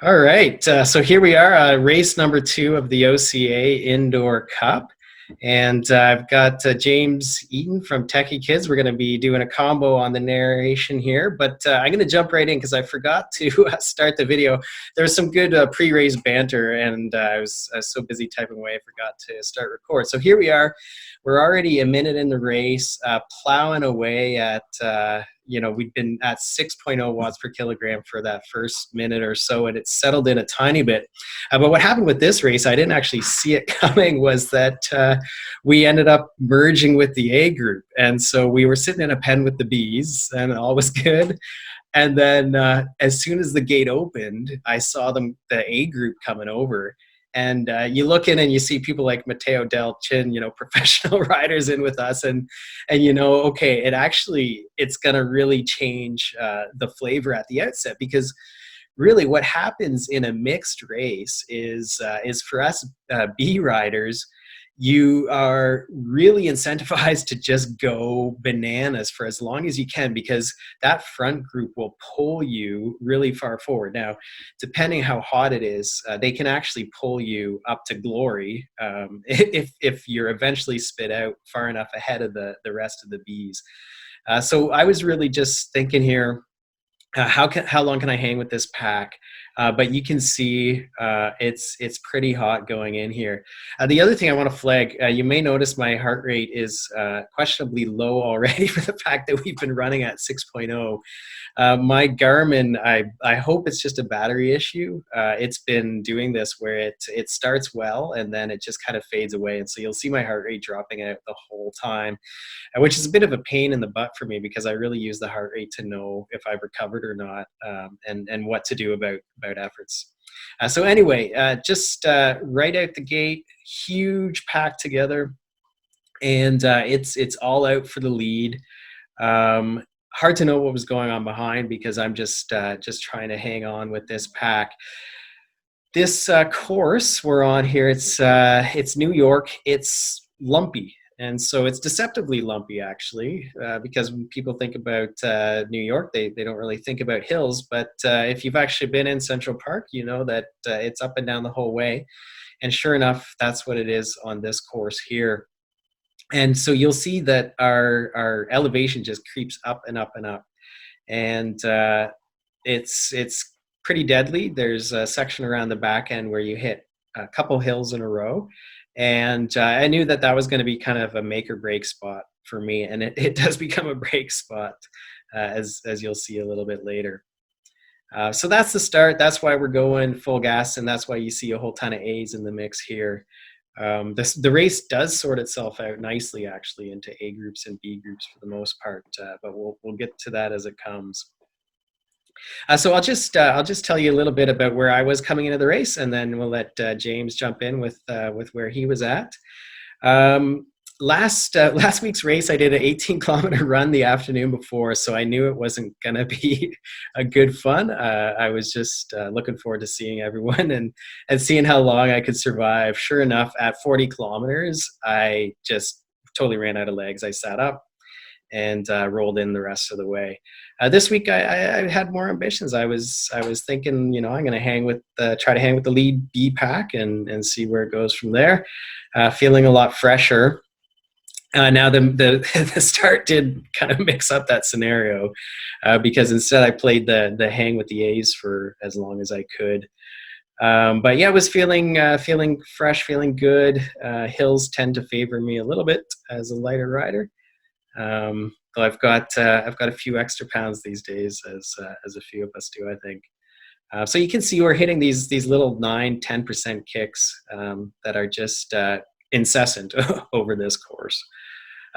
All right, so here we are, race number 2 of the OCA Indoor Cup. And I've got James Eaton from Techie Kids. We're going to be doing a combo on the narration here, but I'm going to jump right in because I forgot to start the video. There was some good pre-race banter, and I was so busy typing away, I forgot to start record. So here we are. We're already a minute in the race, plowing away at we've been at 6.0 watts per kilogram for that first minute or so, and it's settled in a tiny bit. But what happened with this race, I didn't actually see it coming, was that we ended up merging with the A group. And so we were sitting in a pen with the Bs, and all was good. And then as soon as the gate opened, I saw the A group coming over. And you look in and you see people like Matteo Del Chin, professional riders in with us. And okay, it's going to really change the flavor at the outset, because really what happens in a mixed race is for us B riders, you are really incentivized to just go bananas for as long as you can, because that front group will pull you really far forward. Now, depending how hot it is, they can actually pull you up to glory if you're eventually spit out far enough ahead of the rest of the Bs. So I was really just thinking here, how long can I hang with this pack? But you can see it's pretty hot going in here. The other thing I want to flag, you may notice my heart rate is questionably low already for the fact that we've been running at 6.0. My Garmin, I hope it's just a battery issue. It's been doing this where it starts well and then it just kind of fades away. And so you'll see my heart rate dropping out the whole time, which is a bit of a pain in the butt for me, because I really use the heart rate to know if I've recovered or not, and what to do about efforts. So anyway, just right out the gate, huge pack together, and it's all out for the lead. Hard to know what was going on behind, because I'm just trying to hang on with this pack. This course we're on here, it's New York. It's lumpy. And so it's deceptively lumpy, actually, because when people think about New York, they don't really think about hills. But if you've actually been in Central Park, you know that it's up and down the whole way. And sure enough, that's what it is on this course here. And so you'll see that our elevation just creeps up and up and up. And it's pretty deadly. There's a section around the back end where you hit a couple hills in a row. And I knew that was going to be kind of a make or break spot for me. And it does become a break spot, as you'll see a little bit later. So that's the start. That's why we're going full gas. And that's why you see a whole ton of A's in the mix here. The race does sort itself out nicely, actually, into A groups and B groups for the most part. But we'll get to that as it comes. So I'll just tell you a little bit about where I was coming into the race, and then we'll let James jump in with where he was at. Last week's race, I did an 18-kilometer run the afternoon before, so I knew it wasn't going to be a good fun. I was just looking forward to seeing everyone and seeing how long I could survive. Sure enough, at 40 kilometers, I just totally ran out of legs. I sat up and rolled in the rest of the way. This week, I had more ambitions. I was thinking, I'm going to try to hang with the lead B pack and see where it goes from there. Feeling a lot fresher. Now the start did kind of mix up that scenario, because instead I played the hang with the A's for as long as I could. But yeah, I was feeling fresh, feeling good. Hills tend to favor me a little bit as a lighter rider. Though I've got a few extra pounds these days, as a few of us do, I think. So you can see we're hitting these little 9-10% kicks that are just incessant over this course.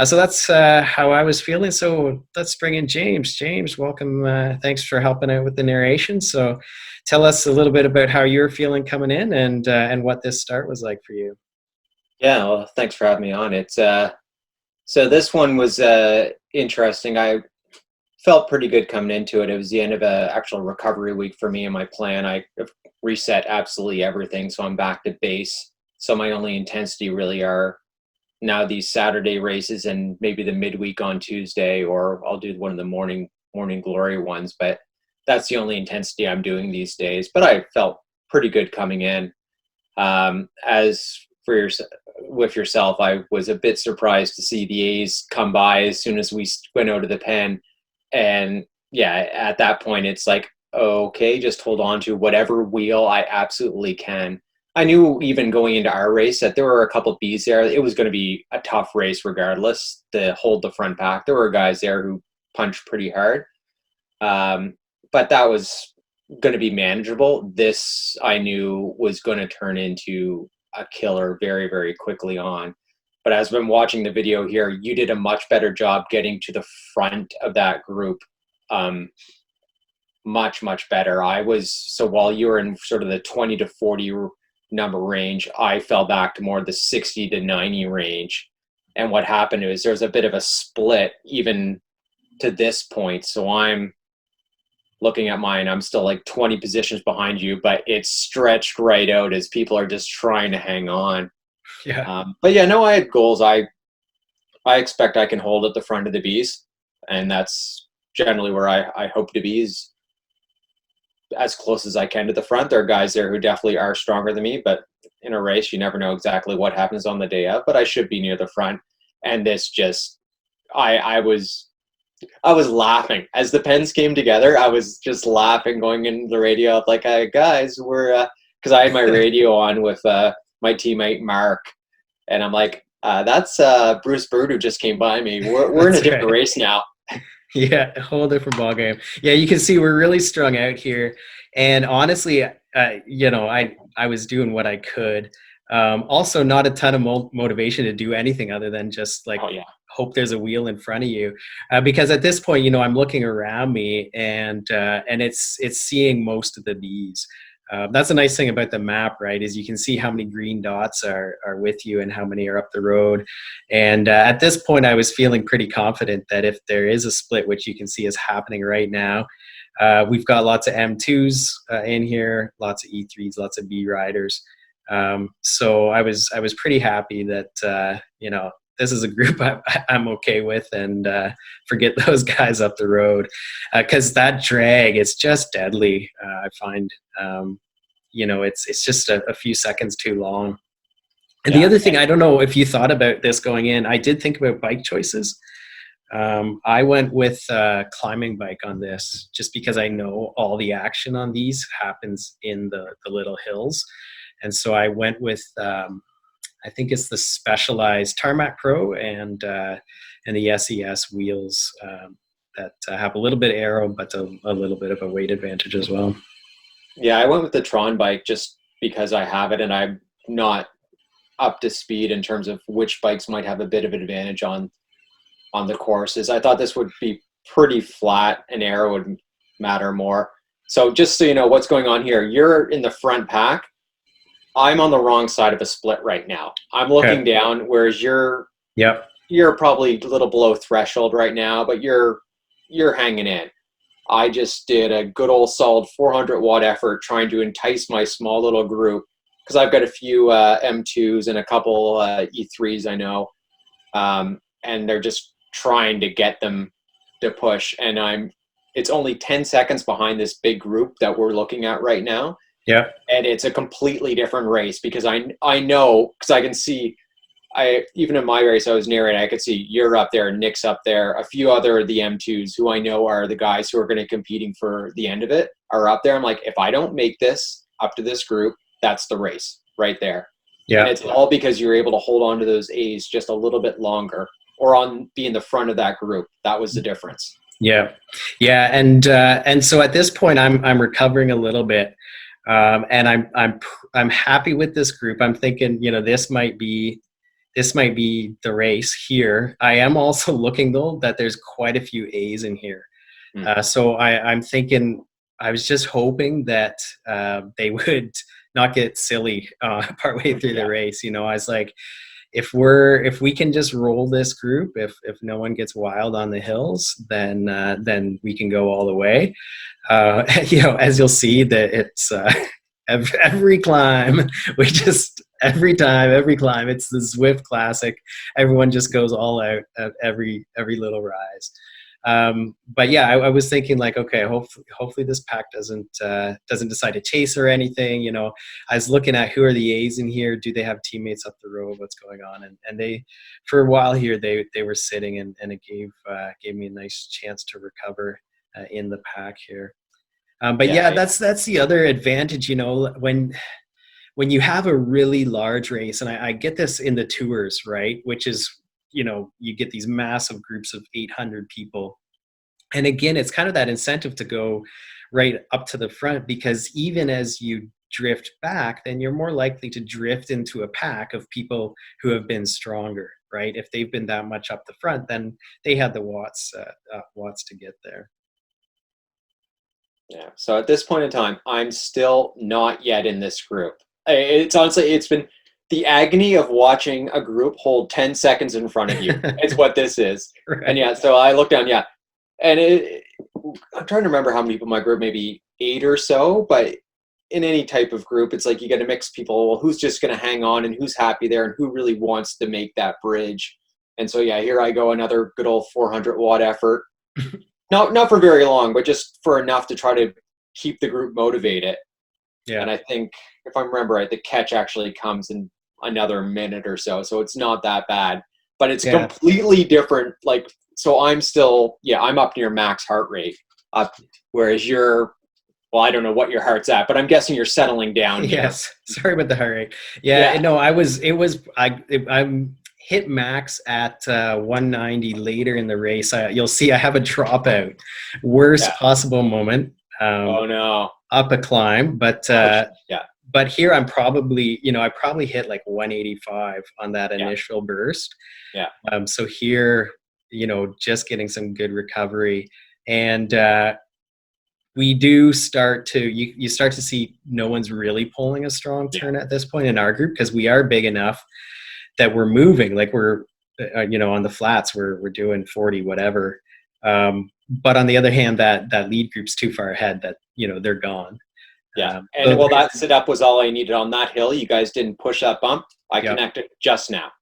So that's how I was feeling. So let's bring in James. James, welcome. Thanks for helping out with the narration. So tell us a little bit about how you're feeling coming in, and what this start was like for you. Yeah, well, thanks for having me on. It's so this one was interesting. I felt pretty good coming into it. It was the end of an actual recovery week for me and my plan. I reset absolutely everything, so I'm back to base. So my only intensity really are now these Saturday races and maybe the midweek on Tuesday, or I'll do one of the morning glory ones. But that's the only intensity I'm doing these days. But I felt pretty good coming in. As for with yourself, I was a bit surprised to see the A's come by as soon as we went out of the pen. And yeah, at that point, it's like, okay, just hold on to whatever wheel I absolutely can. I knew even going into our race that there were a couple Bs there. It was going to be a tough race regardless to hold the front pack. There were guys there who punched pretty hard. But that was going to be manageable. This I knew was going to turn into a killer very, very quickly on. But as I've been watching the video here, you did a much better job getting to the front of that group. Much, much better. So while you were in sort of the 20 to 40 number range, I fell back to more the 60 to 90 range. And what happened is there's a bit of a split even to this point. So I'm looking at mine, I'm still like 20 positions behind you, but it's stretched right out as people are just trying to hang on. Yeah. But yeah, no, I had goals. I expect I can hold at the front of the Bs, and that's generally where I hope to be, is as close as I can to the front. There are guys there who definitely are stronger than me, but in a race, you never know exactly what happens on the day of, but I should be near the front. And this just, I was laughing as the pens came together. I was just laughing going into the radio like, hey, guys, we're, cause I had my radio on with my teammate Mark, and I'm like, that's Bruce Bird who just came by me. We're in a different race now. Yeah, a whole different ballgame. Yeah, you can see we're really strung out here. And honestly, I was doing what I could. Also, not a ton of motivation to do anything other than just like hope there's a wheel in front of you. Because at this point, I'm looking around me and it's seeing most of the bees. That's a nice thing about the map, right? Is you can see how many green dots are with you and how many are up the road. And at this point, I was feeling pretty confident that if there is a split, which you can see is happening right now, we've got lots of M2s in here, lots of E3s, lots of B riders. So I was pretty happy that this is a group I'm okay with, and forget those guys up the road, because that drag is just deadly. I find it's just a few seconds too long. And the other thing, I don't know if you thought about this going in, I did think about bike choices. I went with climbing bike on this just because I know all the action on these happens in the little hills. And so I went with, I think it's the Specialized Tarmac Pro and the SES wheels that have a little bit of aero, but a little bit of a weight advantage as well. Yeah, I went with the Tron bike just because I have it, and I'm not up to speed in terms of which bikes might have a bit of an advantage on the courses. I thought this would be pretty flat and aero would matter more. So just so you know what's going on here, you're in the front pack. I'm on the wrong side of a split right now. I'm looking down, whereas you're probably a little below threshold right now, but you're hanging in. I just did a good old solid 400 watt effort trying to entice my small little group, because I've got a few M2s and a couple E3s I know, and they're just trying to get them to push. And it's only 10 seconds behind this big group that we're looking at right now. Yeah. And it's a completely different race because I know, because I can see, even in my race I was narrating, I could see you're up there, Nick's up there, a few other of the M2s who I know are the guys who are going to competing for the end of it are up there. I'm like, if I don't make this up to this group, that's the race right there. Yeah. And it's all because you're able to hold on to those A's just a little bit longer, or be in the front of that group. That was the difference. Yeah. Yeah. And so at this point I'm recovering a little bit. And I'm happy with this group. I'm thinking, this might be the race here. I am also looking though that there's quite a few A's in here. So I'm thinking, I was just hoping that they would not get silly partway through the race. I was like, if we can just roll this group, if no one gets wild on the hills, then we can go all the way. As you'll see that it's every climb, every climb, it's the Zwift classic. Everyone just goes all out at every little rise. But yeah, I was thinking like, okay, hopefully this pack doesn't decide to chase or anything. You know, I was looking at who are the A's in here. Do they have teammates up the road? What's going on? And they, for a while here, they were sitting, and it gave me a nice chance to recover in the pack here. But yeah, that's the other advantage. You know, when you have a really large race, and I get this in the tours, right? Which is, you know, you get these massive groups of 800 people. And again, it's kind of that incentive to go right up to the front, because even as you drift back, then you're more likely to drift into a pack of people who have been stronger, right? If they've been that much up the front, then they had the watts to get there. Yeah. So at this point in time, I'm still not yet in this group. It's honestly, it's been the agony of watching a group hold 10 seconds in front of you. It's what this is. Right. And yeah, so I looked down, yeah. And I'm trying to remember how many people in my group, maybe 8 or so, but in any type of group, it's like you got to mix people. Well, who's just going to hang on and who's happy there and who really wants to make that bridge. And so, yeah, here I go, another good old 400 watt effort. Not for very long, but just for enough to try to keep the group motivated. Yeah. And I think, if I remember right, the catch actually comes in another minute or so. So it's not that bad. But it's completely different. Like, so I'm still, I'm up near max heart rate. Whereas you're, well, I don't know what your heart's at, but I'm guessing you're settling down here. Yes. Sorry about the heart rate. Yeah. No, I'm hit max at 190 later in the race. You'll see I have a dropout. Worst possible moment. Oh no. Up a climb, but but here I'm probably, I probably hit like 185 on that initial burst. Yeah. So here, just getting some good recovery, and we do start to you start to see no one's really pulling a strong turn at this point in our group, because we are big enough that we're moving, like we're on the flats we're doing 40 whatever. But on the other hand, that lead group's too far ahead that they're gone. And that setup was all I needed on that hill. You guys didn't push that bump. I connected just now.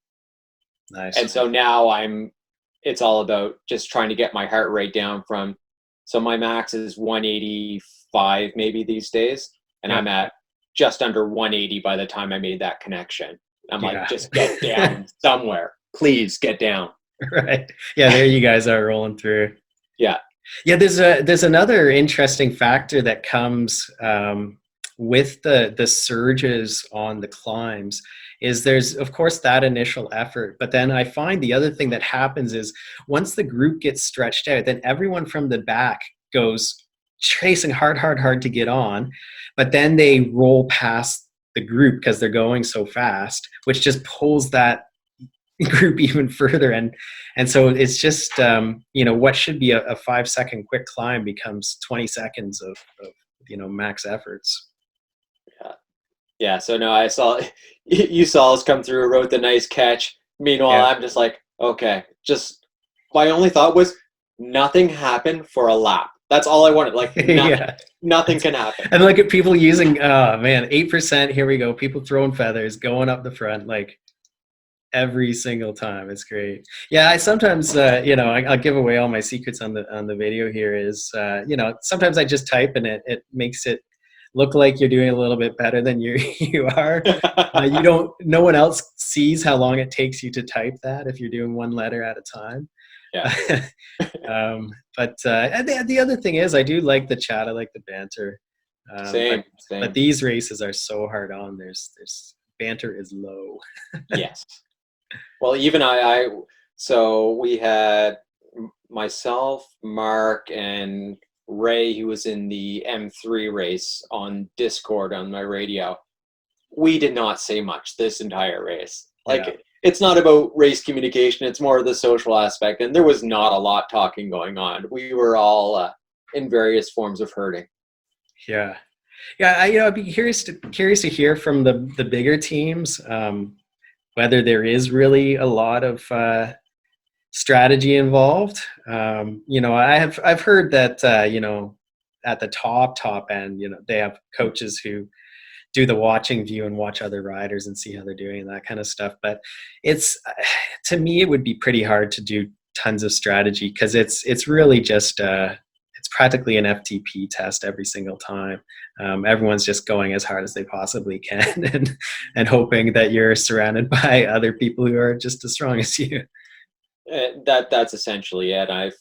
Nice. And so now it's all about just trying to get my heart rate down from, so my max is 185 maybe these days, and I'm at just under 180 by the time I made that connection. I'm like, just get down somewhere. Please get down. Right. Yeah, there you guys are rolling through. Yeah. Yeah, there's another interesting factor that comes with the surges on the climbs. Is there's of course that initial effort, but then I find the other thing that happens is once the group gets stretched out, then everyone from the back goes chasing hard to get on, but then they roll past the group because they're going so fast, which just pulls that group even further, and so it's just what should be a 5-second quick climb becomes 20 seconds of max efforts. Yeah. So no, I saw you saw us come through, wrote the nice catch. Meanwhile, I'm just like, okay, just my only thought was nothing happened for a lap. That's all I wanted. Like nothing can happen. And look at people using 8%. Here we go. People throwing feathers, going up the front, like every single time. It's great. Yeah, I sometimes I'll give away all my secrets on the video here. Is sometimes I just type and it makes it look like you're doing a little bit better than you are. No one else sees how long it takes you to type that if you're doing one letter at a time. Yeah. But the other thing is I do like the chat. I like the banter. Same. But these races are so hard on. There's banter is low. Yes. Well, even so we had myself, Mark, and Ray, who was in the M3 race on Discord on my radio. We did not say much this entire race. It's not about race communication. It's more of the social aspect. And there was not a lot talking going on. We were all in various forms of hurting. Yeah. Yeah. I'd be curious to hear from the bigger teams, whether there is really a lot of strategy involved. I've heard that at the top end, they have coaches who do the watching view and watch other riders and see how they're doing and that kind of stuff. But it's, to me, it would be pretty hard to do tons of strategy, because it's really just it's practically an FTP test every single time. Everyone's just going as hard as they possibly can, and hoping that you're surrounded by other people who are just as strong as you. That's essentially it. I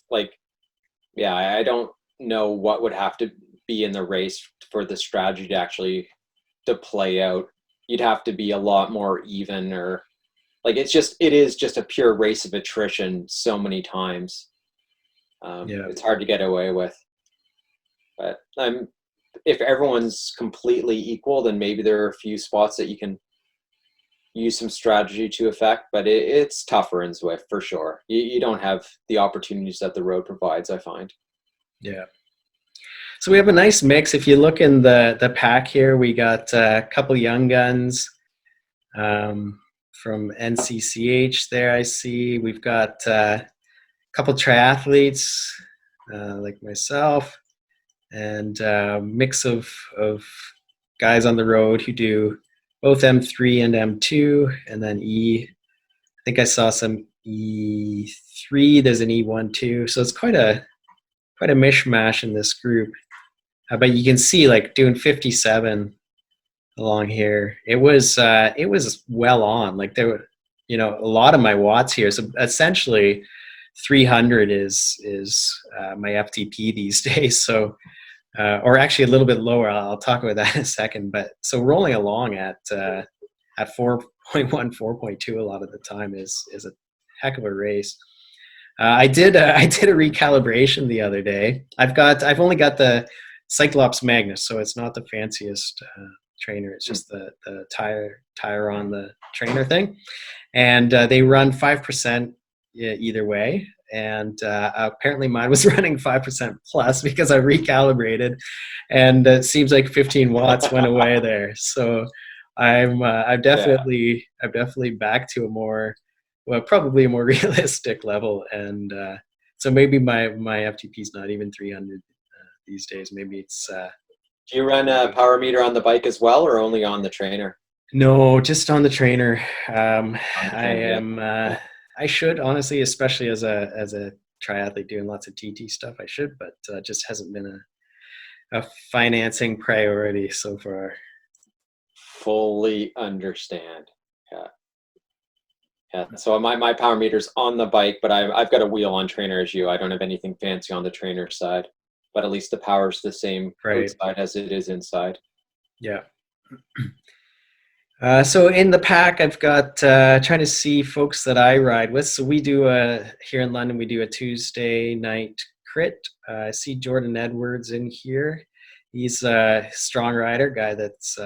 don't know what would have to be in the race for the strategy to actually to play out. You'd have to be a lot more even, or like it is just a pure race of attrition so many times. Yeah. It's hard to get away with. But if everyone's completely equal, then maybe there are a few spots that you can use some strategy to affect, but it's tougher in Zwift for sure. You don't have the opportunities that the road provides, I find. Yeah. So we have a nice mix. If you look in the pack here, we got a couple young guns from NCCH there, I see. We've got a couple triathletes like myself, and a mix of guys on the road who do both M3 and M2, and then E. I think I saw some E3. There's an E1 too. So it's quite a mishmash in this group. But you can see, like, doing 57 along here, it was well on. Like, there were, a lot of my watts here. So essentially 300 is my FTP these days. So or actually a little bit lower. I'll talk about that in a second. But so rolling along at 4.1, 4.2 a lot of the time is a heck of a race. I did a recalibration the other day. I've only got the Cyclops Magnus, so it's not the fanciest trainer. It's just the tire on the trainer thing, and they run 5% either way. And apparently mine was running 5% plus, because I recalibrated, and it seems like 15 watts went away there. So I'm definitely back to a more, well, probably a more realistic level. And so maybe my FTP is not even 300 these days. Maybe it's. Do you run a power meter on the bike as well, or only on the trainer? No, just on the trainer. On the trainer, I am. I should, honestly, especially as a triathlete doing lots of TT stuff. I should, but just hasn't been a financing priority so far. Fully understand. Yeah. So my power meter's on the bike, but I've got a wheel on trainer as you. I don't have anything fancy on the trainer side, but at least the power's the same outside as it is inside. Yeah. So in the pack, I've got trying to see folks that I ride with. So we do here in London, we do a Tuesday night crit. I see Jordan Edwards in here. He's a strong rider guy that's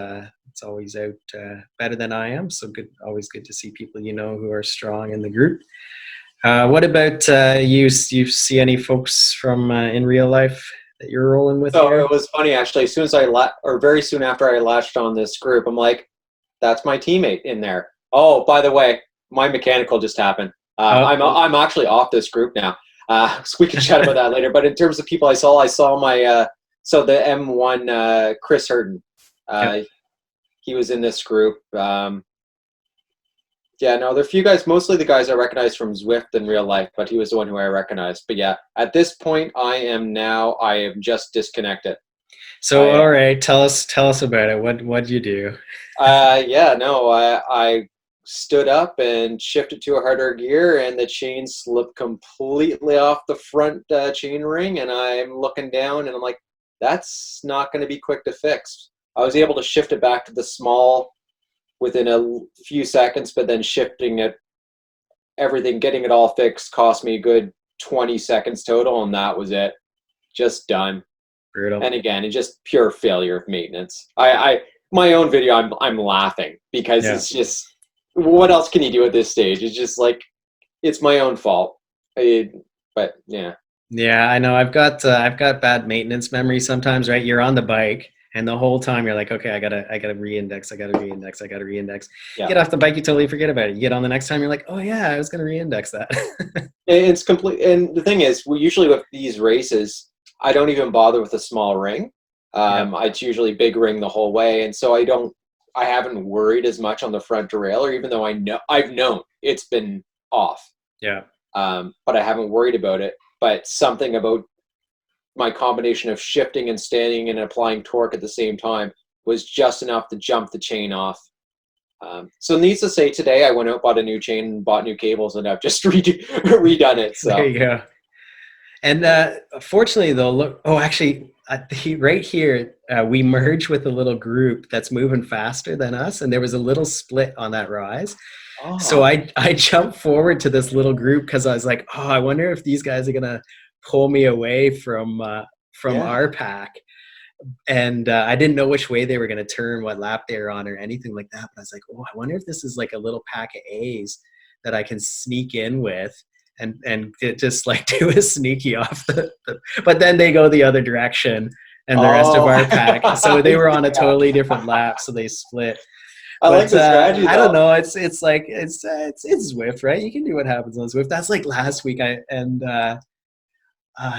always out better than I am. So good, always good to see people who are strong in the group. What about you? You see any folks from in real life that you're rolling with? So here? It was funny, actually. As soon as very soon after I latched on this group, I'm like, that's my teammate in there. Oh, by the way, my mechanical just happened. I'm actually off this group now. So we can chat about that later. But in terms of people I saw my so the M1 Chris Hurton. He was in this group. Yeah, no, there are a few guys, mostly the guys I recognize from Zwift in real life, but he was the one who I recognized. But yeah, at this point, I am just disconnected. So, all right, tell us about it. What'd you do? I stood up and shifted to a harder gear, and the chain slipped completely off the front chain ring, and I'm looking down, and I'm like, that's not going to be quick to fix. I was able to shift it back to the small within a few seconds, but then shifting it, getting it all fixed cost me a good 20 seconds total, and that was it. Just done. Brutal. And again, it's just pure failure of maintenance. My own video, I'm laughing because it's just, what else can you do at this stage? It's just like, it's my own fault. But yeah. Yeah, I know. I've got bad maintenance memory sometimes, right? You're on the bike, and the whole time you're like, okay, I gotta re-index. Yeah. Get off the bike, you totally forget about it. You get on the next time, you're like, oh yeah, I was gonna re-index that. It's complete. And the thing is, we usually with these races, I don't even bother with a small ring. It's usually big ring the whole way, and so I haven't worried as much on the front derailleur, even though I've known it's been off. Yeah. but I haven't worried about it. But something about my combination of shifting and standing and applying torque at the same time was just enough to jump the chain off. So needs to say, today I went out, bought a new chain, and bought new cables, and I've just redone it. So There you go. And fortunately, though, look. Oh, actually, right here, we merged with a little group that's moving faster than us, and there was a little split on that rise. So I jumped forward to this little group because I was like, oh, I wonder if these guys are gonna pull me away from our pack. And I didn't know which way they were gonna turn, what lap they were on, or anything like that. But I was like, oh, I wonder if this is like a little pack of A's that I can sneak in with and just like do a sneaky off but then they go the other direction and the rest of our pack. So they were on a totally different lap, so they split. I like the strategy. I don't know. It's like it's Zwift, right? You can do what happens on Zwift. That's like last week.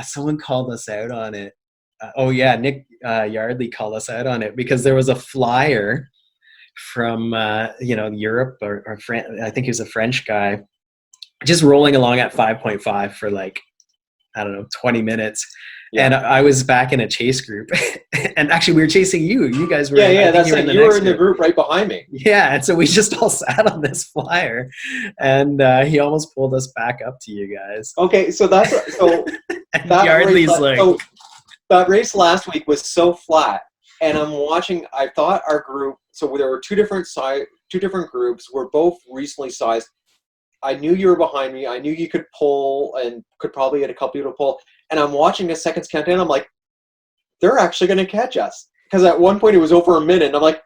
Someone called us out on it. Nick Yardley called us out on it because there was a flyer from Europe or France. I think he was a French guy, just rolling along at 5.5 for like, I don't know, 20 minutes. Yeah. And I was back in a chase group, and actually we were chasing you. You guys were. Yeah, that's right. You were in the group right behind me. Yeah, and so we just all sat on this flyer, and he almost pulled us back up to you guys. Okay, so that race last week was so flat, and I'm watching. I thought our group. So there were two different groups. We're both recently sized. I knew you were behind me. I knew you could pull and could probably get a couple people to pull. And I'm watching the seconds count down. I'm like, they're actually going to catch us. Because at one point it was over a minute. And I'm like,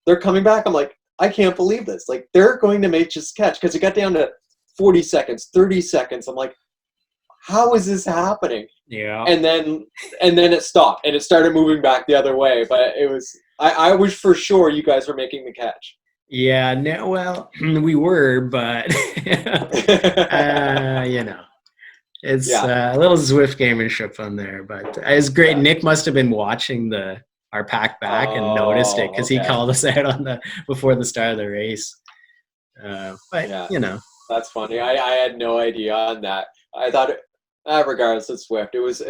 they're coming back. I'm like, I can't believe this. Like, they're going to make us catch. Because it got down to 40 seconds, 30 seconds. I'm like, how is this happening? Yeah. And then it stopped. And it started moving back the other way. But it was, I was for sure you guys were making the catch. Yeah, no, well, we were, but it's a little Zwift gamership on there. But it's great. Yeah. Nick must have been watching our pack back and noticed it because he called us out before the start of the race. That's funny. I had no idea on that. I thought regardless of Zwift, it was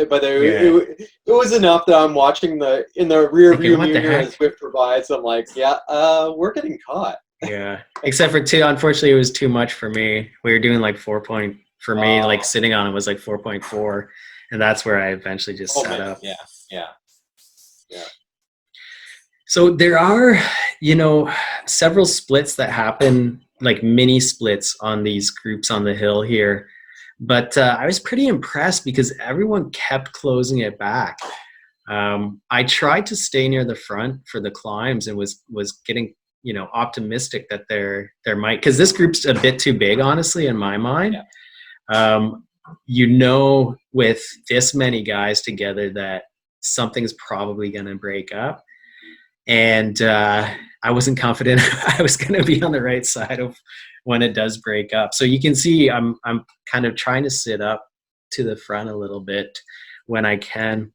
enough that I'm watching in the rear view mirror as Zwift provides. I'm like, we're getting caught. Yeah, except for unfortunately, it was too much for me. We were doing like 4 point for me. Like sitting on it was like 4.4, and that's where I eventually just sat up. Yeah. So there are, several splits that happen, like mini splits on these groups on the hill here. But I was pretty impressed because everyone kept closing it back. I tried to stay near the front for the climbs and was getting, optimistic that there might, because this group's a bit too big, honestly, in my mind. Yeah. With this many guys together that something's probably going to break up. And I wasn't confident I was going to be on the right side of when it does break up. So you can see I'm kind of trying to sit up to the front a little bit when I can.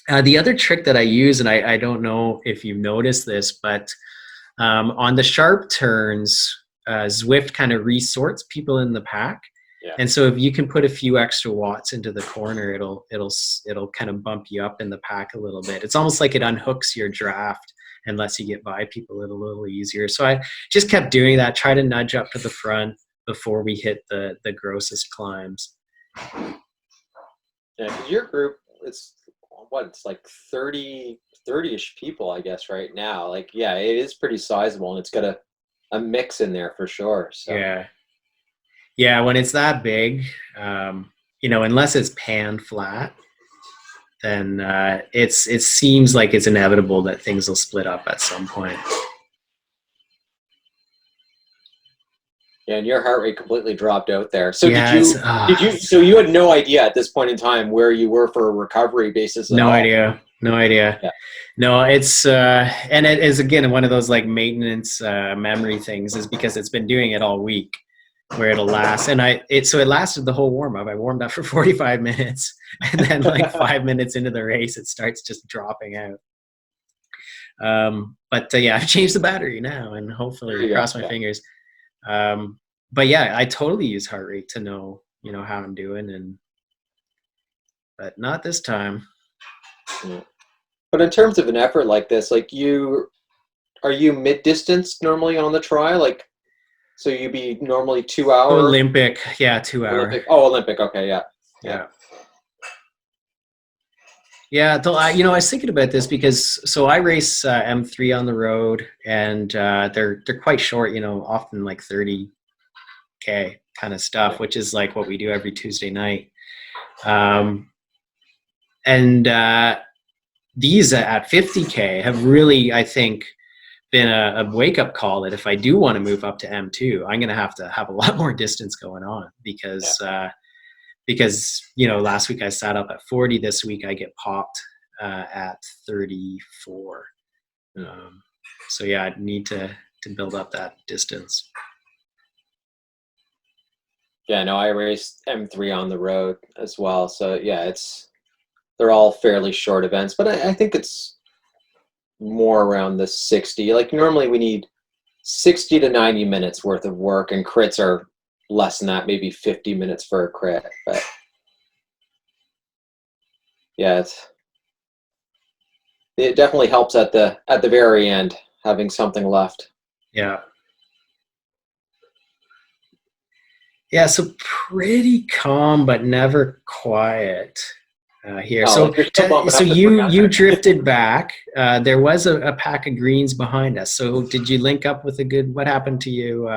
The other trick that I use, and I don't know if you've noticed this, but on the sharp turns, Zwift kind of resorts people in the pack. Yeah. And so if you can put a few extra watts into the corner, it'll kind of bump you up in the pack a little bit. It's almost like it unhooks your draft and lets you get by people a little easier. So I just kept doing that, try to nudge up to the front before we hit the grossest climbs. Yeah, because your group, it's like 30-ish people, I guess, right now. Like, yeah, it is pretty sizable, and it's got a mix in there for sure. So. Yeah, when it's that big, unless it's pan flat, then it seems like it's inevitable that things will split up at some point. Yeah, and your heart rate completely dropped out there. So so you had no idea at this point in time where you were for a recovery basis at all? No idea. Yeah. No, it's and it is again one of those like maintenance memory things, is because it's been doing it all week, where it'll last. And it lasted the whole warm up. I warmed up for 45 minutes, and then like 5 minutes into the race, it starts just dropping out. But I've changed the battery now, and hopefully cross my fingers. But yeah, I totally use heart rate to know how I'm doing, but not this time. Yeah. But in terms of an effort like this, like are you mid-distance normally on the tri? Like, so you'd be normally 2 hour? Olympic, yeah, 2 hour. Olympic. Oh, Olympic. Okay, yeah. Yeah, though I was thinking about this because I race M3 on the road, and they're quite short. Often like 30K kind of stuff, which is like what we do every Tuesday night. And these at 50K have really, I think, been a wake up call that if I do want to move up to M2, I'm going to have a lot more distance going on because last week I sat up at 40. This week I get popped at 34. So yeah, I need to build up that distance. Yeah, no, I raced M3 on the road as well. So yeah, they're all fairly short events, but I think it's more around the 60. Like normally we need 60 to 90 minutes worth of work, and crits are less than that, maybe 50 minutes for a crit. But yeah, it definitely helps at the very end having something left. Yeah. Yeah, so pretty calm, but never quiet here. Oh, So you drifted back. There was a pack of greens behind us. So did you link up with what happened to you?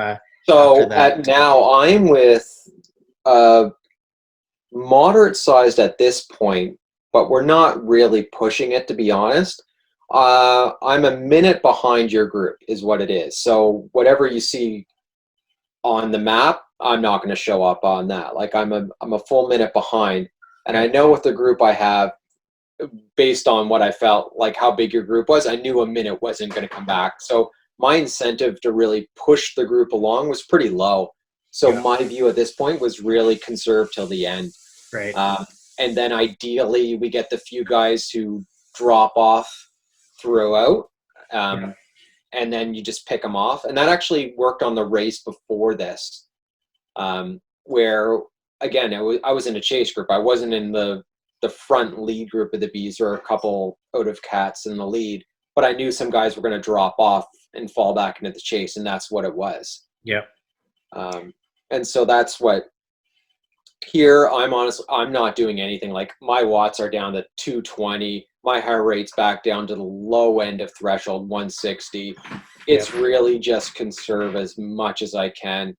So now I'm with moderate sized at this point, but we're not really pushing it, to be honest. I'm a minute behind your group is what it is. So whatever you see on the map, I'm not going to show up on that. Like I'm a full minute behind, and I know with the group I have, based on what I felt like how big your group was, I knew a minute wasn't going to come back. So my incentive to really push the group along was pretty low. So my view at this point was really conserve till the end. Right. And then ideally we get the few guys who drop off throughout. And then you just pick them off. And that actually worked on the race before this, where, again, I was in a chase group. I wasn't in the front lead group of the bees, or a couple out of cats in the lead, but I knew some guys were going to drop off and fall back into the chase, and that's what it was. Yep. And so that's what here I'm not doing anything. Like my watts are down to 220. My heart rate's back down to the low end of threshold, 160. It's really just conserve as much as I can.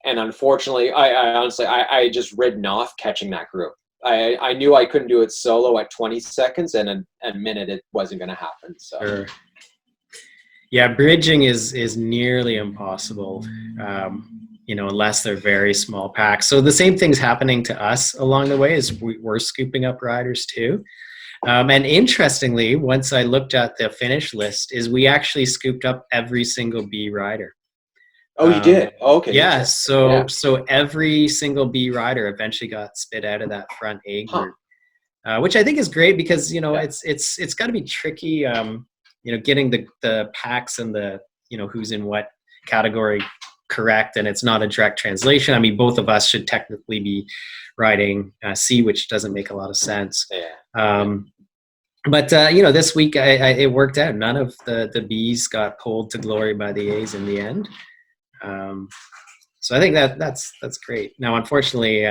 And unfortunately, I honestly just ridden off catching that group. I knew I couldn't do it solo at 20 seconds, and a minute it wasn't going to happen. So. Sure. Yeah, bridging is nearly impossible, unless they're very small packs. So the same thing's happening to us along the way as we're scooping up riders too. And interestingly, once I looked at the finish list, is we actually scooped up every single B rider. Oh, you did? Okay. Yeah. So every single B rider eventually got spit out of that front A group, which I think is great because it's got to be tricky. Getting the packs and the who's in what category correct, and it's not a direct translation. I mean, both of us should technically be riding C, which doesn't make a lot of sense. But this week it worked out. None of the B's got pulled to glory by the A's in the end. So I think that's great. Now, unfortunately,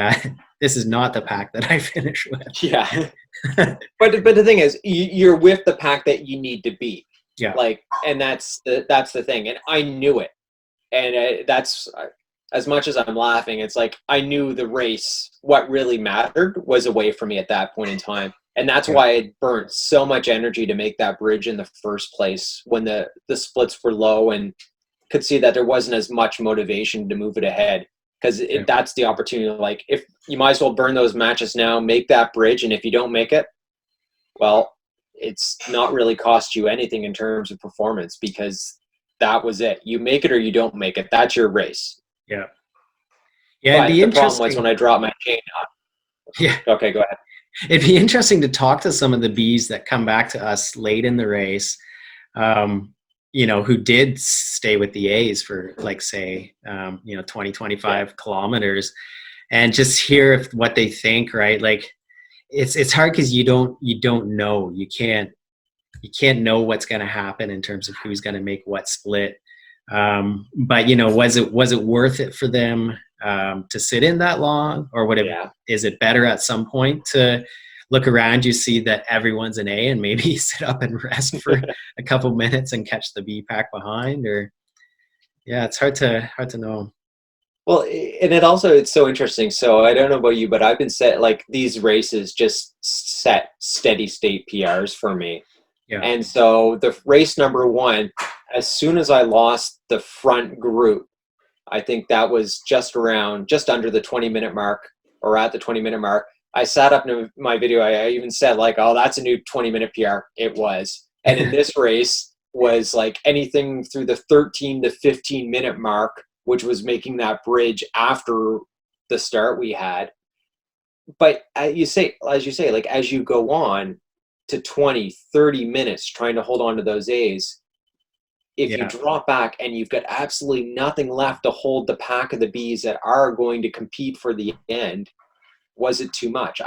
this is not the pack that I finish with. Yeah. But the thing is, you're with the pack that you need to beat. Yeah. And that's the thing. And I knew it. And that's, as much as I'm laughing, it's like I knew the race, what really mattered was away from me at that point in time. And that's why I burnt so much energy to make that bridge in the first place when the splits were low, and could see that there wasn't as much motivation to move it ahead, because that's the opportunity. Like, if you might as well burn those matches now, make that bridge. And if you don't make it, well, it's not really cost you anything in terms of performance, because that was it. You make it or you don't make it. That's your race. Yeah. Yeah. But the problem was when I dropped my chain out. Yeah. Okay, go ahead. It'd be interesting to talk to some of the Bs that come back to us late in the race, who did stay with the A's for, like, say, 20, 25 kilometers, and just hear if what they think, right? Like it's hard because you don't know. You can't know what's going to happen in terms of who's going to make what split. But was it worth it for them to sit in that long, or Yeah. is it better at some point to look around you, see that everyone's an A, and maybe sit up and rest for a couple minutes and catch the B pack behind? Or yeah, it's hard to know. Well, and it's so interesting. So I don't know about you, but I've been set like these races just set steady state PRs for me. Yeah, And so the race number one, as soon as I lost the front group, I think that was just under the 20-minute mark, or at the 20-minute mark. I sat up in my video. I even said like, "Oh, that's a new 20-minute PR." It was. And in this race was like anything through the 13 to 15-minute mark, which was making that bridge after the start we had. But as you say, like as you go on to 20, 30 minutes trying to hold on to those A's, if you yeah, drop back and you've got absolutely nothing left to hold the pack of the B's that are going to compete for the end, was it too much?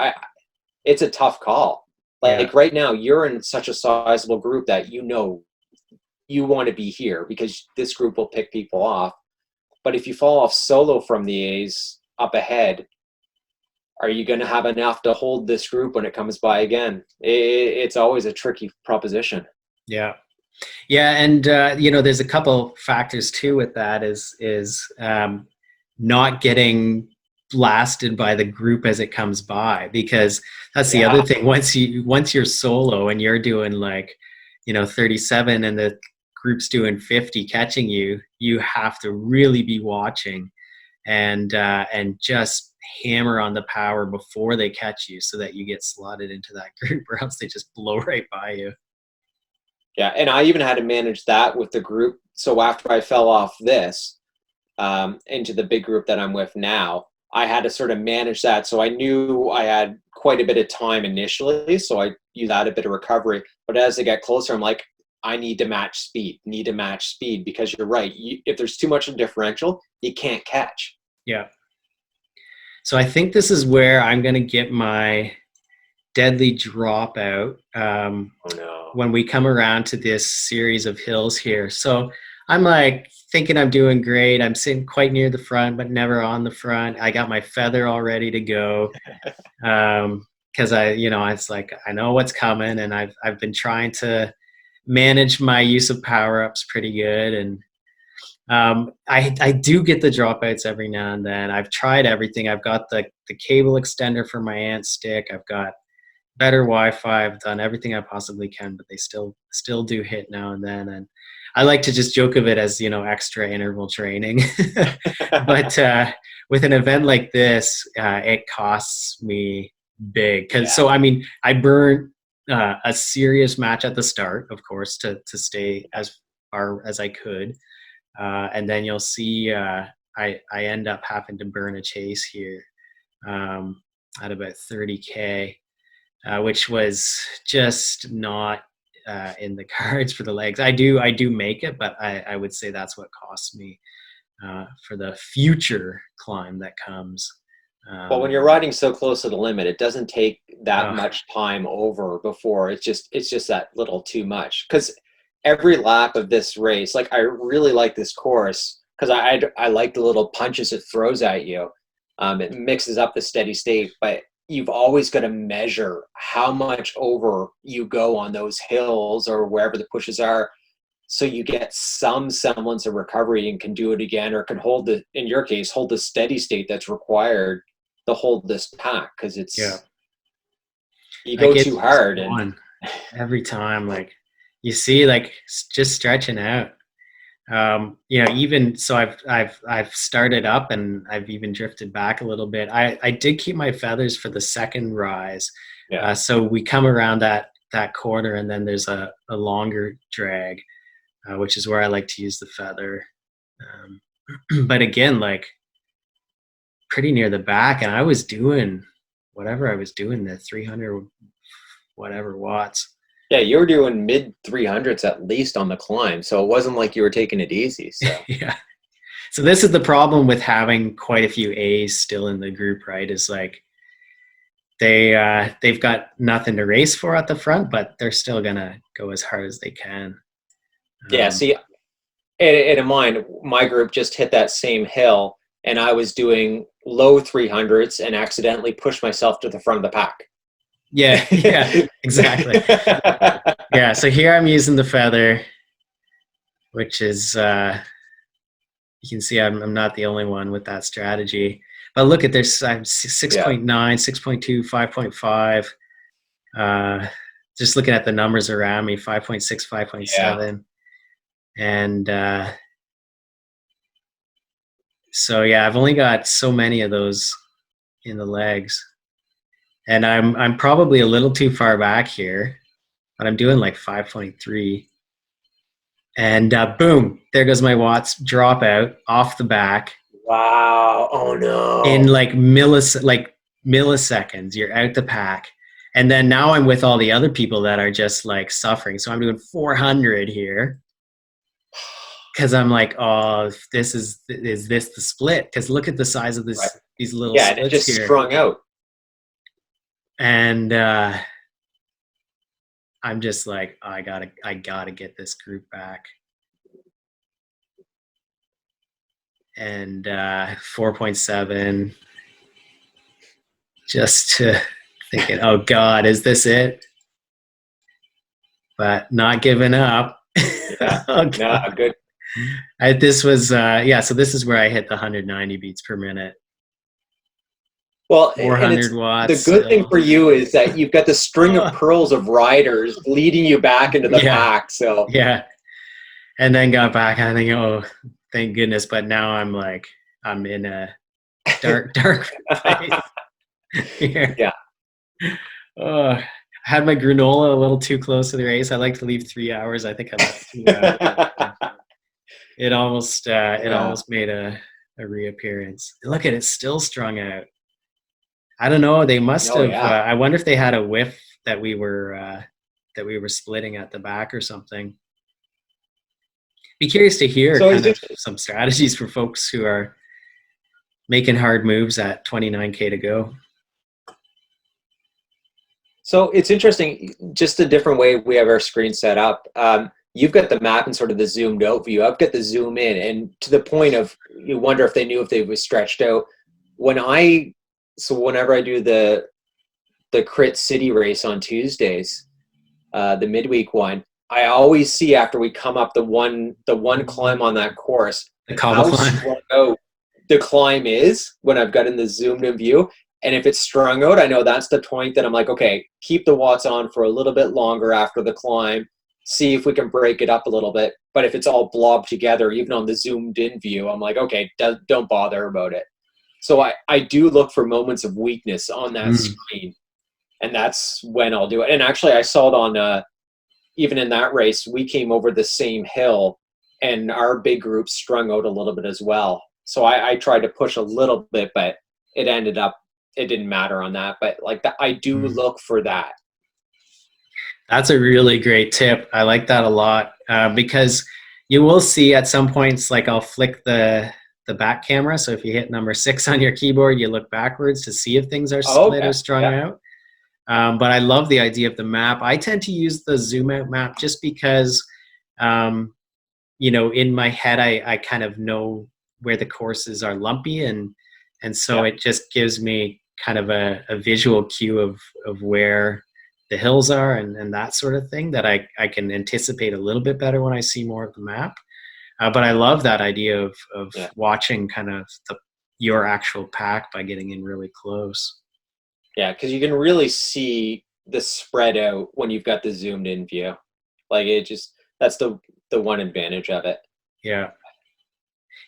It's a tough call. yeah, Like right now, you're in such a sizable group that you want to be here because this group will pick people off. But if you fall off solo from the A's up ahead, are you going to have enough to hold this group when it comes by again? It's always a tricky proposition. yeah. Yeah, and there's a couple factors too with that is not getting blasted by the group as it comes by, because that's the other Yeah. thing. Once you're solo and you're doing like 37 and the group's doing 50 catching you, you have to really be watching and just hammer on the power before they catch you so that you get slotted into that group, or else they just blow right by you. Yeah, and I even had to manage that with the group. So after I fell off this into the big group that I'm with now, I had to sort of manage that. So I knew I had quite a bit of time initially, so I used that a bit of recovery. But as I get closer, I'm like, I need to match speed, because you're right. If there's too much of a differential, you can't catch. Yeah. So I think this is where I'm going to get my deadly dropout Oh no. when we come around to this series of hills here. So I'm like thinking I'm doing great. I'm sitting quite near the front, but never on the front. I got my feather all ready to go because it's like I know what's coming, and I've been trying to manage my use of power ups pretty good, and I do get the dropouts every now and then. I've tried everything. I've got the cable extender for my ant stick. I've got better Wi-Fi. I've done everything I possibly can, but they still do hit now and then. And I like to just joke of it as extra interval training. But with an event like this, it costs me big. So I mean, I burned a serious match at the start, of course, to stay as far as I could. And then you'll see I end up having to burn a chase here at about 30K, which was just not in the cards for the legs. I do make it, but I would say that's what costs me for the future climb that comes. Well, when you're riding so close to the limit, it doesn't take that much time over before it's just that little too much. Because every lap of this race, like I really like this course because I like the little punches it throws at you. It mixes up the steady state, but you've always got to measure how much over you go on those hills or wherever the pushes are, so you get some semblance of recovery and can do it again, or can hold in your case, hold the steady state that's required to hold this pack, because Yeah, you I go get too hard and one every time. Like you see, like just stretching out. Even so, I've started up and I've even drifted back a little bit. I did keep my feathers for the second rise. yeah. So we come around that corner, and then there's a longer drag, which is where I like to use the feather. But again, like pretty near the back, and I was doing whatever I was doing, the 300 whatever watts. Yeah, you were doing mid 300s at least on the climb, so it wasn't like you were taking it easy. So Yeah. So this is the problem with having quite a few A's still in the group, right? Is like they've got nothing to race for at the front, but they're still gonna go as hard as they can. Yeah, see, and in mine, my group just hit that same hill, and I was doing low 300s and accidentally pushed myself to the front of the pack. Yeah, yeah, exactly. Yeah, so here I'm using the feather, which is you can see I'm not the only one with that strategy. But look at this, I'm 6.9, 6.2, 5.5. Just looking at the numbers around me, 5.6, 5.7. And so yeah, I've only got so many of those in the legs. And I'm probably a little too far back here, but I'm doing like 5.3. And boom, there goes my watts drop out off the back. Wow. Oh In no. like milliseconds. You're out the pack. And then now I'm with all the other people that are just like suffering. So I'm doing 400 here because I'm like, oh, is this the split? Because look at the size of Right. these little Yeah, and it splits just here. strung out. And I'm just like, oh, I gotta get this group back. And 4.7, just to thinking, oh God, is this it? But not giving up. Yeah. Oh No, God. good. This was so this is where I hit the 190 beats per minute. Well, and 400 it's the watts good thing still. for you is that you've got the string of Oh, pearls of riders leading you back into the yeah, pack. So yeah. And then got back. I think, oh, thank goodness. But now I'm like, I'm in a dark place here. yeah. Oh, I had my granola a little too close to the race. I like to leave 3 hours. I think I left 2 hours. It almost made a reappearance. Look at it, still strung out. I don't know. They must Oh have. yeah. I wonder if they had a whiff that we were splitting at the back or something. Be curious to hear So kind is of it some strategies for folks who are making hard moves at 29K to go. So it's interesting, just a different way we have our screen set up. You've got the map and sort of the zoomed out view. I've got the zoom in, and to the point of you wonder if they knew if they were stretched out. Whenever I do the Crit City race on Tuesdays, the midweek one, I always see after we come up the one climb on that course The cobble how climb. strung out the climb is when I've got in the zoomed in view. And if it's strung out, I know that's the point that I'm like, okay, keep the watts on for a little bit longer after the climb, see if we can break it up a little bit. But if it's all blobbed together, even on the zoomed in view, I'm like, okay, don't bother about it. So I do look for moments of weakness on that screen, and that's when I'll do it. And actually, I saw it on even in that race, we came over the same hill, and our big group strung out a little bit as well. So I tried to push a little bit, but it didn't matter on that. But like that, I do look for that. That's a really great tip. I like that a lot because you will see at some points, like I'll flick the back camera. So if you hit number 6 on your keyboard, you look backwards to see if things are Oh, split okay. or strung Yeah. out. But I love the idea of the map. I tend to use the zoom out map just because, in my head, I kind of know where the courses are lumpy, and so Yeah. it just gives me kind of a visual cue of where the hills are and that sort of thing that I can anticipate a little bit better when I see more of the map. But I love that idea of Yeah. watching kind of your actual pack by getting in really close. Yeah. Because you can really see the spread out when you've got the zoomed in view. Like that's the one advantage of it. Yeah.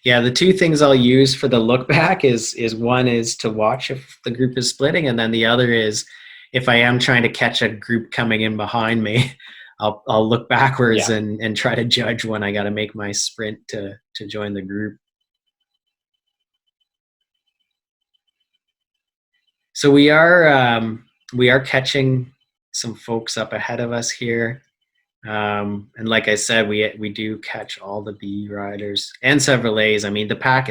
Yeah, the two things I'll use for the look back is one is to watch if the group is splitting, and then the other is if I am trying to catch a group coming in behind me, I'll look backwards Yeah. and try to judge when I got to make my sprint to join the group. So we are catching some folks up ahead of us here. And like I said, we do catch all the B riders and several A's. I mean, the pack,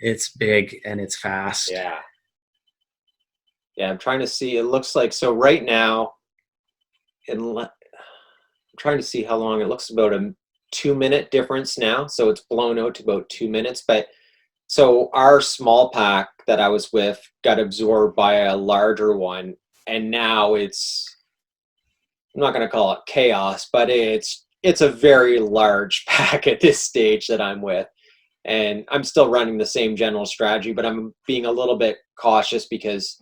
it's big and it's fast. Yeah. Yeah, I'm trying to see. It looks like, so right now, I'm trying to see how long. It looks about a 2 minute difference now. So it's blown out to about 2 minutes. But so our small pack that I was with got absorbed by a larger one. And now I'm not going to call it chaos, but it's a very large pack at this stage that I'm with. And I'm still running the same general strategy, but I'm being a little bit cautious because,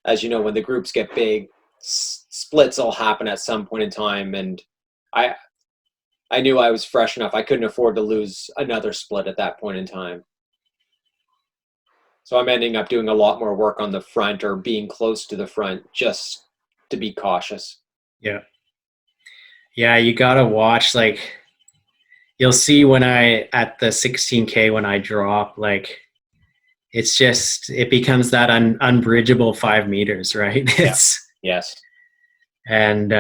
as you know, when the groups get big, splits will happen at some point in time. And I I knew I was fresh enough. I couldn't afford to lose another split at that point in time. So I'm ending up doing a lot more work on the front or being close to the front just to be cautious. Yeah. Yeah, you gotta watch, like, you'll see when I at the 16K when I drop, like, it becomes that unbridgeable 5 meters, right? Yeah. It's Yes. and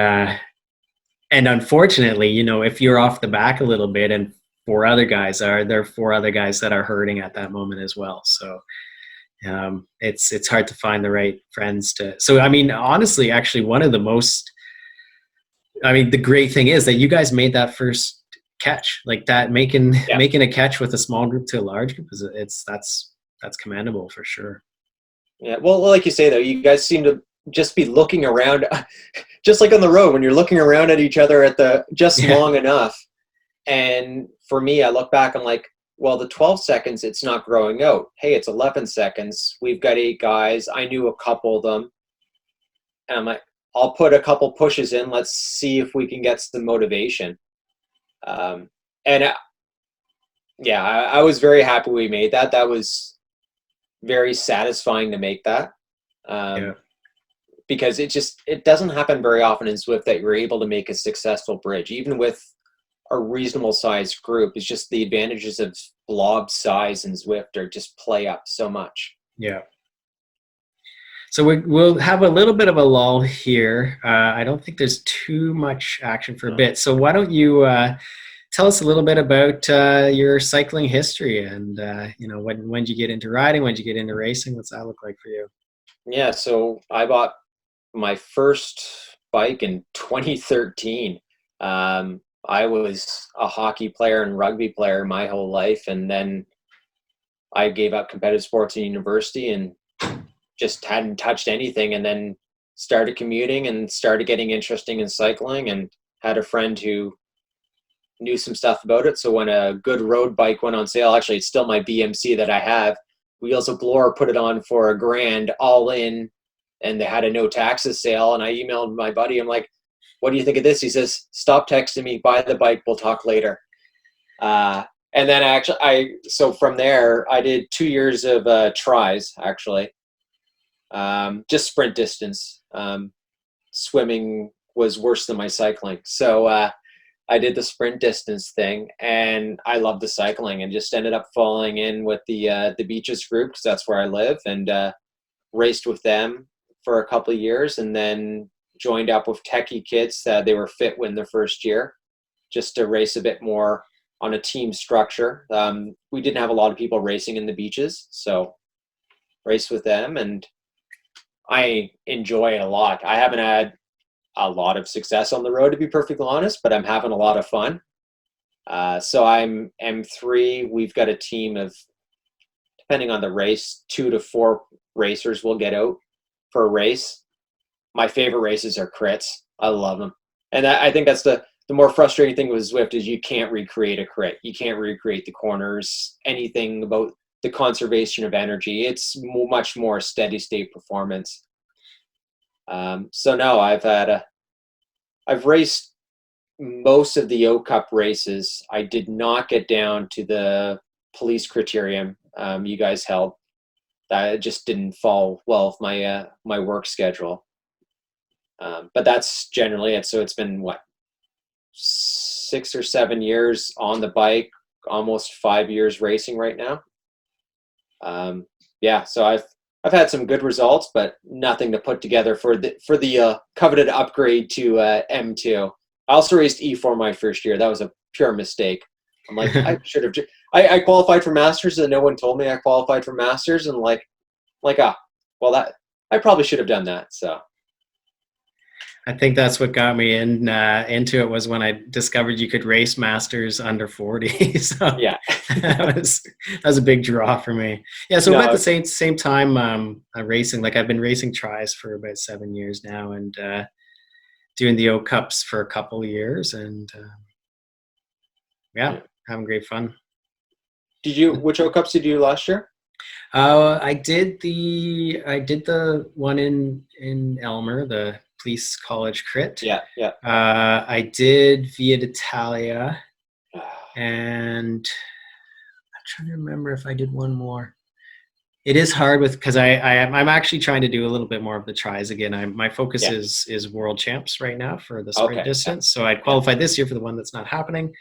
and unfortunately, if you're off the back a little bit, and there are 4 other guys that are hurting at that moment as well. So it's hard to find the right friends to. So I mean, honestly, actually, one of the most. I mean, the great thing is that you guys made that first catch, like that, making Yeah. making a catch with a small group to a large group that's commendable for sure. Yeah. Well, like you say, though, you guys seem to just be looking around, just like on the road when you're looking around at each other at the just Yeah, long enough. And for me, I look back, I'm like, well, the 12 seconds, it's not growing out. Hey, it's 11 seconds. We've got 8 guys. I knew a couple of them. And I'm like, I'll put a couple pushes in. Let's see if we can get some motivation. Um, and yeah, I was very happy we made that. That was very satisfying to make that. yeah, Um, because it doesn't happen very often in Zwift that you're able to make a successful bridge, even with a reasonable sized group. It's just the advantages of blob size and Zwift are just play up so much. yeah. So we'll have a little bit of a lull here. I don't think there's too much action for a No. bit. So why don't you tell us a little bit about your cycling history, and when did you get into riding? When did you get into racing? What's that look like for you? Yeah, so I bought my first bike in 2013. I was a hockey player and rugby player my whole life, and then I gave up competitive sports in university and just hadn't touched anything, and then started commuting and started getting interesting in cycling, and had a friend who knew some stuff about it. So when a good road bike went on sale, actually it's still my BMC that I have, Wheels of Bloor put it on for $1,000 all in, and they had a no taxes sale. And I emailed my buddy, I'm like, what do you think of this? He says, stop texting me, buy the bike, we'll talk later. And then so from there I did 2 years of tries, actually, just sprint distance. Swimming was worse than my cycling. So I did the sprint distance thing, and I loved the cycling, and just ended up falling in with the beaches group because that's where I live, and raced with them for a couple of years, and then joined up with techie kids. They were fit win their first year, just to race a bit more on a team structure. We didn't have a lot of people racing in the beaches, so raced with them, and I enjoy it a lot. I haven't had a lot of success on the road, to be perfectly honest, but I'm having a lot of fun. So I'm M3. We've got a team of, depending on the race, 2 to 4 racers will get out for a race. My favorite races are crits. I love them. And I think that's the more frustrating thing with Zwift is you can't recreate a crit. You can't recreate the corners, anything about the conservation of energy. It's much more steady state performance. So no, I've raced most of the O Cup races. I did not get down to the police criterium you guys held. That just didn't fall well with my work schedule. But that's generally it. So it's been 6 or 7 years on the bike, almost 5 years racing right now. Yeah, so I've had some good results, but nothing to put together for the coveted upgrade to M2. I also raced E4 my first year. That was a pure mistake. I'm like, I should have. I qualified for Masters, and no one told me I qualified for Masters, and well, that I probably should have done that. So I think that's what got me into it, was when I discovered you could race masters under 40. So yeah, that was a big draw for me. Yeah. So about no, the same time, racing, like I've been racing tries for about 7 years now, and doing the O Cups for a couple of years, and yeah, yeah. having great fun. Which O Cups did you do last year? I did the one in Elmer, the Police College Crit. Yeah, yeah. I did Via d'Italia, and I'm trying to remember if I did one more. It is hard because I'm actually trying to do a little bit more of the tries again. My focus Yeah. is world champs right now for the sprint Okay. distance. So I'd qualified this year for the one that's not happening.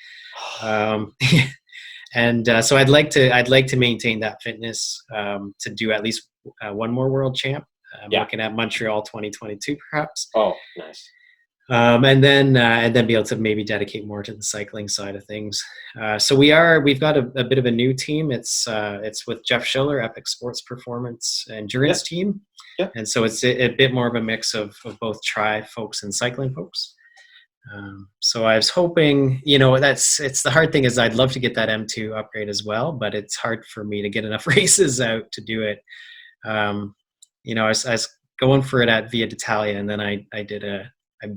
And so I'd like to maintain that fitness, to do at least one more world champ. I'm looking at Montreal 2022 perhaps. Oh, nice. And then be able to maybe dedicate more to the cycling side of things. So we've got a bit of a new team. It's with Jeff Schiller, Epic Sports Performance Endurance Team. Yep. And so it's a bit more of a mix of both tri folks and cycling folks. So I was hoping, it's the hard thing is I'd love to get that M2 upgrade as well, but it's hard for me to get enough races out to do it. I was going for it at Via d'Italia, and then I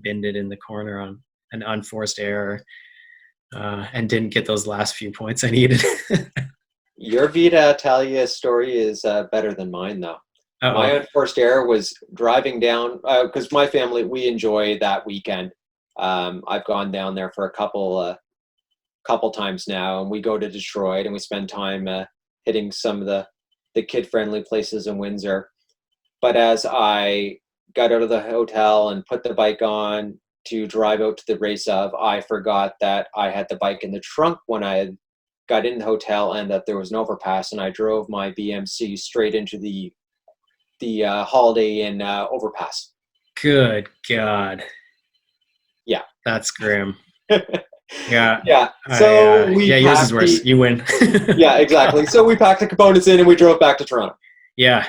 binned it in the corner on an unforced error, and didn't get those last few points I needed. Your Via d'Italia story is better than mine, though. Uh-oh. My unforced error was driving down, because my family, we enjoy that weekend. I've gone down there for a couple times now, and we go to Detroit and we spend time hitting some of the kid-friendly places in Windsor. But as I got out of the hotel and put the bike on to drive out to the race I forgot that I had the bike in the trunk when I had got in the hotel, and that there was an overpass, and I drove my BMC straight into the Holiday Inn overpass. Good God. Yeah. That's grim. Yeah. Yeah. So yours is worse. You win. Yeah, exactly. So we packed the components in and we drove back to Toronto. Yeah.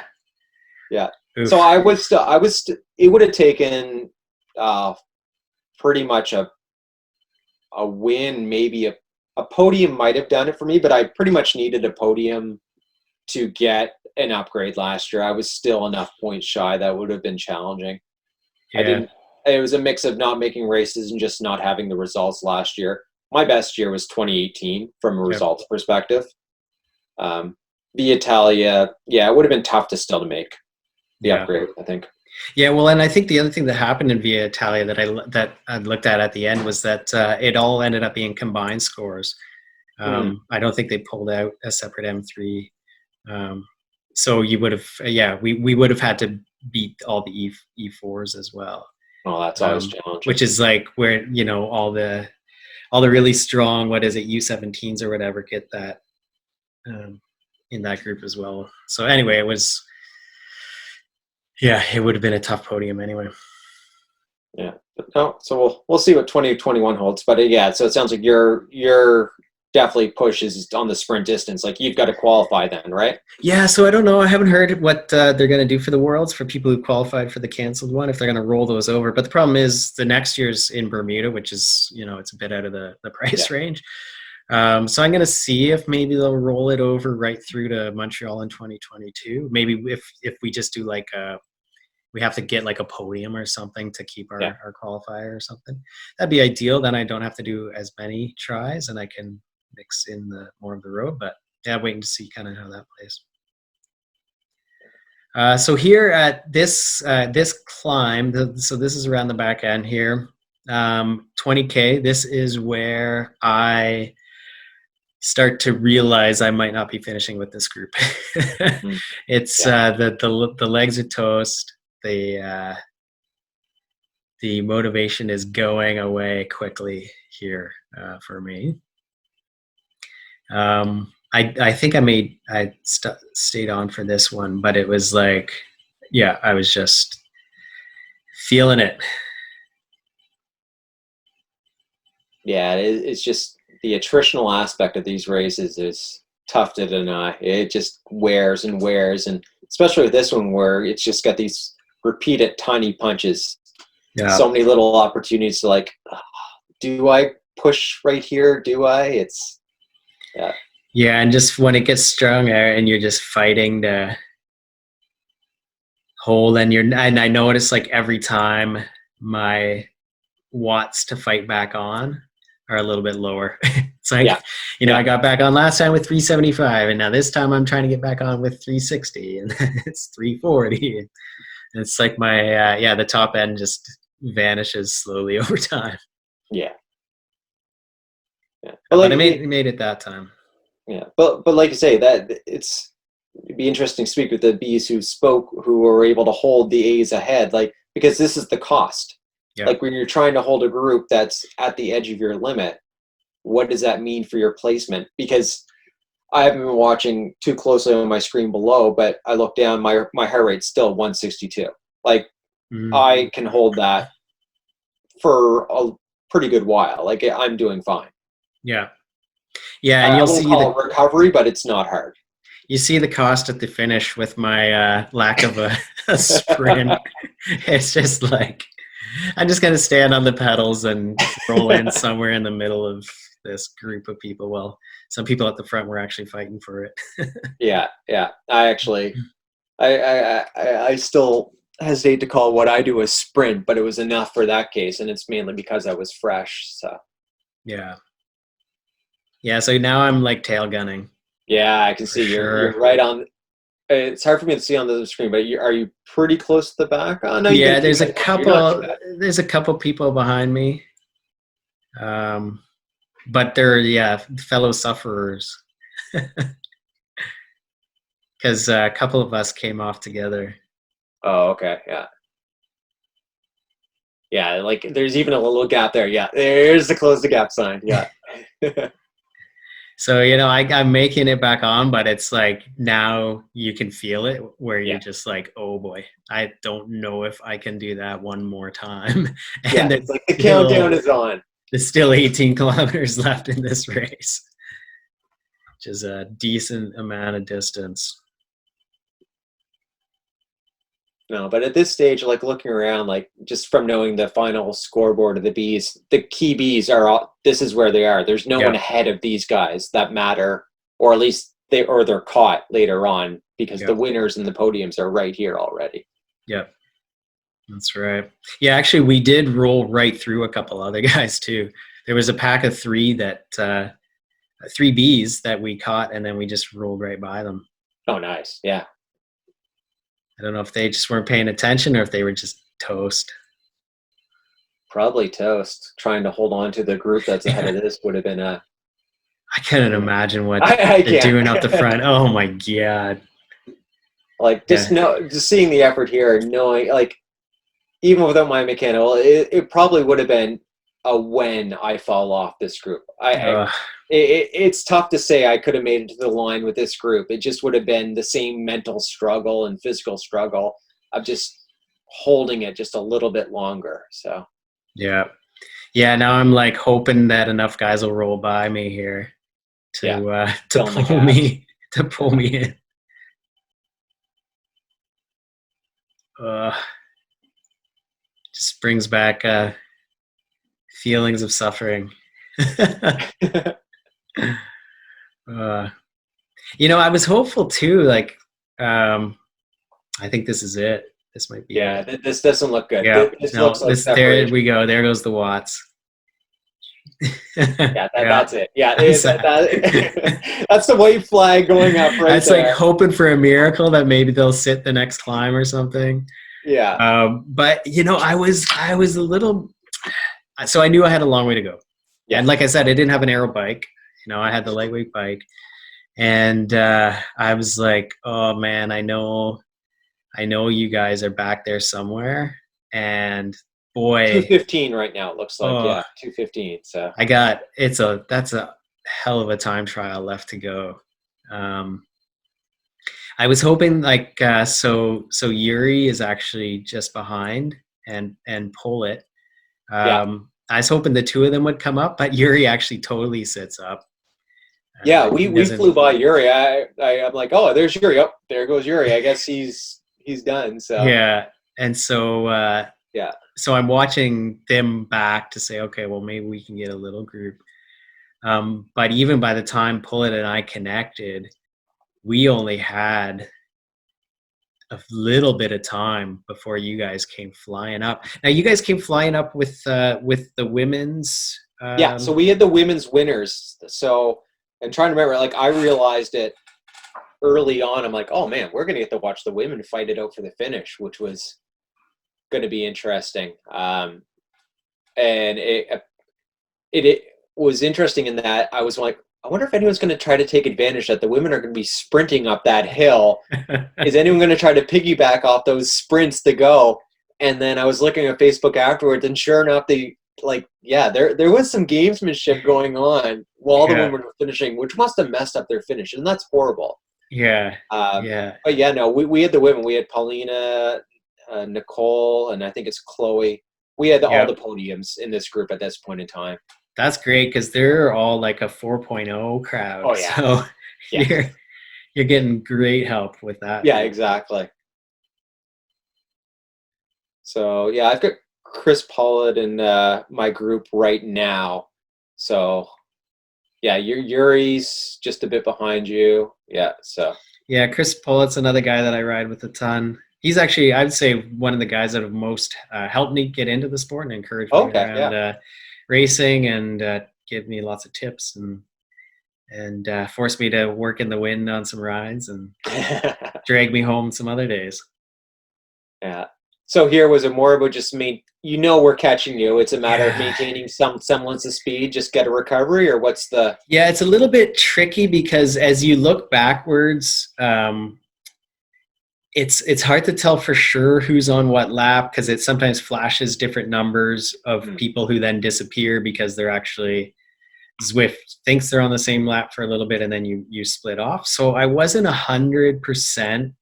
Yeah. Oof. So it would have taken pretty much a win, maybe a podium might have done it for me, but I pretty much needed a podium to get an upgrade last year. I was still enough points shy that would have been challenging. Yeah. It was a mix of not making races and just not having the results last year. My best year was 2018 from a results perspective. The Italia, it would have been tough to still to make the upgrade, I think. Yeah, well, and I think the other thing that happened in Via Italia that I looked at the end was that it all ended up being combined scores. I don't think they pulled out a separate M3. So you would have, we would have had to beat all the E4s as well. Oh, that's always challenging. Which is like where, all the really strong, what is it, U17s or whatever, get that in that group as well. So anyway, it would have been a tough podium anyway. Yeah. So we'll see what 2021 holds. But so it sounds like your definitely pushes on the sprint distance. Like you've got to qualify then, right? Yeah, so I don't know. I haven't heard what they're going to do for the Worlds for people who qualified for the canceled one, if they're going to roll those over. But the problem is the next year's in Bermuda, which is, it's a bit out of the price range. So I'm going to see if maybe they'll roll it over right through to Montreal in 2022. Maybe if we just do we have to get like a podium or something to keep our qualifier or something. That'd be ideal. Then I don't have to do as many tries and I can mix in more of the road. But waiting to see kind of how that plays. So here at this climb, so this is around the back end here, 20K. This is where I start to realize I might not be finishing with this group. It's the legs are toast. The motivation is going away quickly here for me. I think I stayed on for this one, but it was like, yeah, I was just feeling it. Yeah, it's just the attritional aspect of these races is tough to deny. It just wears and wears, and especially with this one where it's just got these repeated tiny punches. Yeah. So many little opportunities to like, do I push right here? Do I? It's yeah. Yeah, and just when it gets strung out and you're just fighting to hold, and I notice like every time my watts to fight back on are a little bit lower. It's like, Yeah. I got back on last time with 375, and now this time I'm trying to get back on with 360, and it's 340. And it's like my the top end just vanishes slowly over time. Yeah. Yeah. But I made it that time. Yeah, but like you say, that it'd be interesting to speak with the Bs who were able to hold the A's ahead, like because this is the cost. Yeah. Like when you're trying to hold a group that's at the edge of your limit, what does that mean for your placement? Because I haven't been watching too closely on my screen below, but I look down, my heart rate's still 162. Like I can hold that for a pretty good while. Like I'm doing fine. Yeah. Yeah, and I you'll won't see call it recovery, but it's not hard. You see the cost at the finish with my lack of a sprint. It's just like I'm just gonna stand on the pedals and roll in somewhere in the middle of this group of people. Well, some people at the front were actually fighting for it. Yeah. I still hesitate to call what I do a sprint, but it was enough for that case, and it's mainly because I was fresh. So yeah. So now I'm like tail gunning. yeah, I can see you're right on. It's hard for me to see on the screen, but are you pretty close to the back? Oh no, Yeah, there's a couple people behind me, but they're fellow sufferers because a couple of us came off together. Oh, okay, yeah. Like there's even a little gap there. Yeah, there's the close the gap sign. Yeah. So, I'm making it back on, but it's like now you can feel it where you're just like, oh boy, I don't know if I can do that one more time. And it's like the countdown is on. There's still 18 kilometers left in this race, which is a decent amount of distance. No, but at this stage, like looking around, like just from knowing the final scoreboard of the Bs, the key Bs are all, this is where they are. There's no one ahead of these guys that matter, or at least they're caught later on because the winners and the podiums are right here already. Yep. That's right. Yeah, actually, we did roll right through a couple other guys too. There was a pack of three Bs that we caught, and then we just rolled right by them. Oh, nice. Yeah. I don't know if they just weren't paying attention or if they were just toast. Probably toast. Trying to hold on to the group that's ahead of this would have been a... I couldn't imagine what they're doing out the front. Oh my God. Like just seeing the effort here, knowing like even without my mechanical, it probably would have been a when I fall off this group. It's tough to say I could have made it to the line with this group. It just would have been the same mental struggle and physical struggle of just holding it just a little bit longer. So yeah. Now I'm like hoping that enough guys will roll by me here to pull me in. Just brings back feelings of suffering. I was hopeful too. Like, I think this is it. This might be. Yeah, this doesn't look good. Yeah, looks like there we go. There goes the watts. That's it. Yeah, that's the white flag going up right That's there. Like hoping for a miracle that maybe they'll sit the next climb or something. Yeah. But I was a little. So I knew I had a long way to go. Yeah. And like I said, I didn't have an aero bike. I had the lightweight bike, and I was like, oh man, I know you guys are back there somewhere, and boy, 2:15 right now. It looks like 2:15. So that's a hell of a time trial left to go. Um, I was hoping like so Yuri is actually just behind and pull it. Yeah. I was hoping the two of them would come up, but Yuri actually totally sits up. Yeah, He we doesn't. flew by Yuri. I'm like, oh, there's Yuri. Oh, there goes Yuri. I guess he's done. So Yeah, and yeah, so I'm watching them back to say, okay, well maybe we can get a little group. But even by the time Pullet and I connected, we only had a little bit of time before you guys came flying up. Now you guys came flying up with the women's. yeah. So we had the women's winners. So and trying to remember, like I realized it early on. I'm like, oh man, we're gonna get to watch the women fight it out for the finish, which was going to be interesting. And it was interesting in that I was like, I wonder if anyone's going to try to take advantage that the women are going to be sprinting up that hill. Is anyone going to try to piggyback off those sprints to go? And then I was looking at Facebook afterwards, and sure enough, there was some gamesmanship going on while the Yeah, women were finishing, which must have messed up their finish, and that's horrible. yeah, Um, yeah, but yeah, no, we had the women. We had Paulina, Nicole, and I think it's Chloe. We had all yeah. the podiums in this group at this point in time. That's great because they're all like a 4.0 crowd. Oh yeah, So yeah, you're getting great help with that yeah, group. exactly. So yeah, I've got Chris Pollitt in my group right now. So yeah, Yuri's just a bit behind you. Yeah, so Yeah, Chris Pollitt's another guy that I ride with a ton. He's actually, I'd say, one of the guys that have most helped me get into the sport and encouraged me okay, around yeah. racing and give me lots of tips and forced me to work in the wind on some rides and drag me home some other days. Yeah. So here was it more about just we're catching you. It's a matter of Yeah. maintaining some semblance of speed, just get a recovery, or what's the Yeah, it's a little bit tricky because as you look backwards, it's hard to tell for sure who's on what lap because it sometimes flashes different numbers of people who then disappear because they're actually Zwift thinks they're on the same lap for a little bit and then you split off. So I wasn't 100%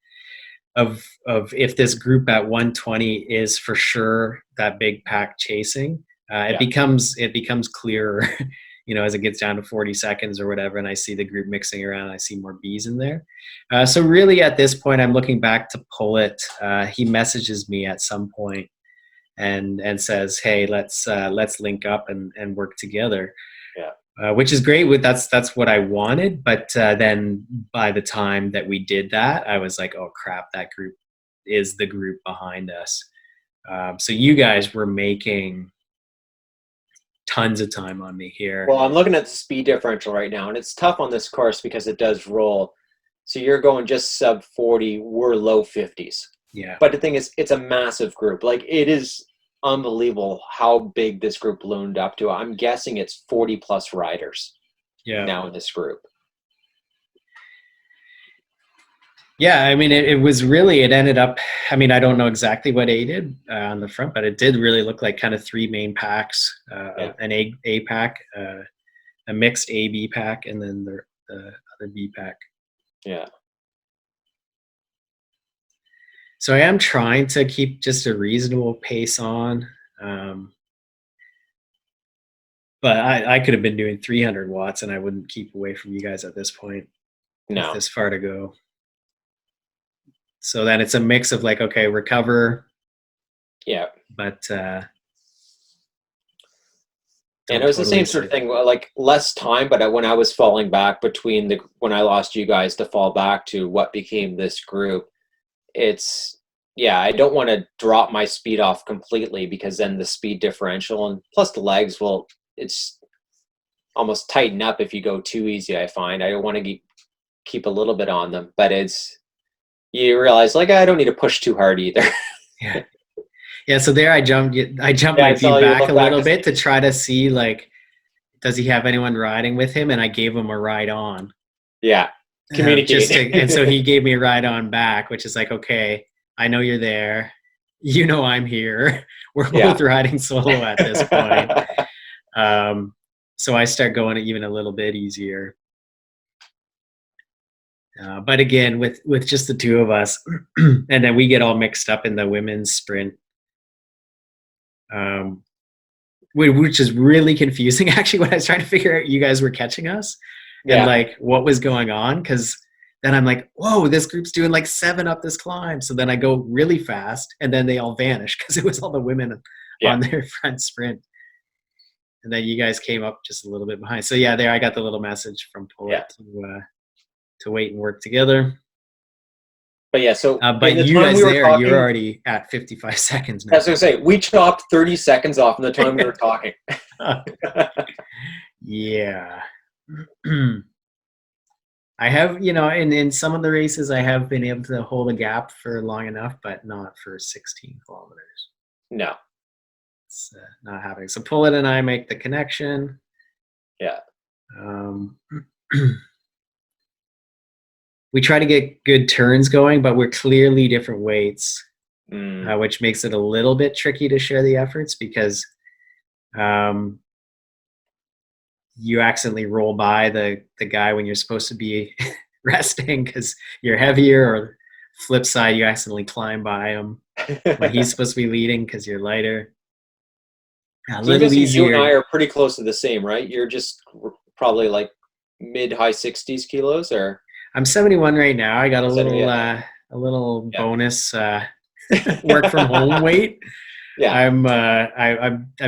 of if this group at 120 is for sure that big pack chasing. It becomes clearer, as it gets down to 40 seconds or whatever, and I see the group mixing around. I see more bees in there. So really, at this point, I'm looking back to pull it. He messages me at some point and says, "Hey, let's link up and work together." yeah. Which is great. That's what I wanted, but then by the time that we did that, I was like, "Oh crap! That group is the group behind us." So you guys were making tons of time on me here. Well, I'm looking at the speed differential right now, and it's tough on this course because it does roll. So you're going just sub 40, we're low 50s. Yeah, But the thing is, it's a massive group. Like, it is unbelievable how big this group ballooned up to. I'm guessing it's 40 plus riders yeah, now in this group. yeah. I mean, it was really. It ended up. I mean, I don't know exactly what A did on the front, but it did really look like kind of three main packs: an A pack, a mixed A B pack, and then the other B pack. Yeah. So I am trying to keep just a reasonable pace on. But I could have been doing 300 watts and I wouldn't keep away from you guys at this point with No. this far to go. So then it's a mix of like, okay, recover. Yeah. But and it was the same sort of thing, like less time, but when I was falling back when I lost you guys to fall back to what became this group, I don't want to drop my speed off completely because then the speed differential and plus the legs it's almost tighten up if you go too easy. I find I don't want to keep a little bit on them, but you realize like I don't need to push too hard either. Yeah. So there I jumped my feet back a little bit to try to see like, does he have anyone riding with him? And I gave him a ride on. Yeah. Communicate. And so he gave me a ride on back, which is like, okay, I know you're there. You know I'm here. We're both riding solo at this point. So I start going even a little bit easier. But again, with just the two of us, and then we get all mixed up in the women's sprint, which is really confusing. Actually, when I was trying to figure out, you guys were catching us, and Yeah, like what was going on, because then I'm like, whoa, this group's doing like 7 up this climb. So then I go really fast, and then they all vanish because it was all the women yeah, on their front sprint. And then you guys came up just a little bit behind. So yeah, there I got the little message from yeah. Pullet to wait and work together. But yeah, so in But the you time guys we were there, you're talking, already at 55 seconds I now. was gonna say we chopped 30 seconds off in the time we were talking. Yeah. I have, in some of the races, I have been able to hold a gap for long enough, but not for 16 kilometers. No. It's not happening. So Pullet and I make the connection. Yeah. We try to get good turns going, but we're clearly different weights, which makes it a little bit tricky to share the efforts because you accidentally roll by the guy when you're supposed to be resting because you're heavier, or flip side, you accidentally climb by him when he's supposed to be leading because you're lighter. A So I'm little guessing you and I easier. are pretty close to the same, right? You're just probably like mid-high 60s kilos, or I'm 71 right now. I got a yeah, little yeah, bonus work from home weight. yeah, I'm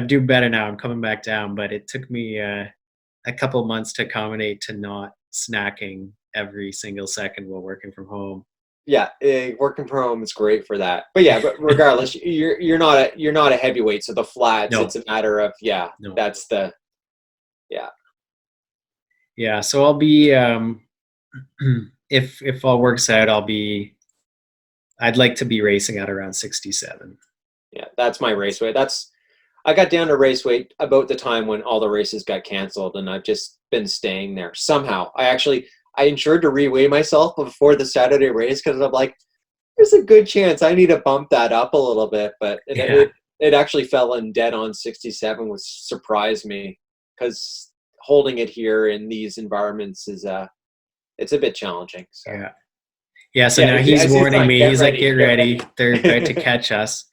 doing better now. I'm coming back down, but it took me a couple months to accommodate to not snacking every single second while working from home. yeah. Working from home is great for that. But yeah, but regardless, you're not a heavyweight, so the flats, No, it's a matter of no. that's the yeah. Yeah, so I'll be if all works out, I'd like to be racing at around 67. Yeah, that's my race weight. I got down to race weight about the time when all the races got canceled, and I've just been staying there. Somehow, I ensured to reweigh myself before the Saturday race because I'm like, there's a good chance I need to bump that up a little bit. But Yeah. it actually fell in dead on 67, which surprised me because holding it here in these environments is it's a bit challenging. So Yeah. Yeah, so yeah, now he's it's a warning sign. me. Get He's like, ready, get get ready. ready. They're about to catch us.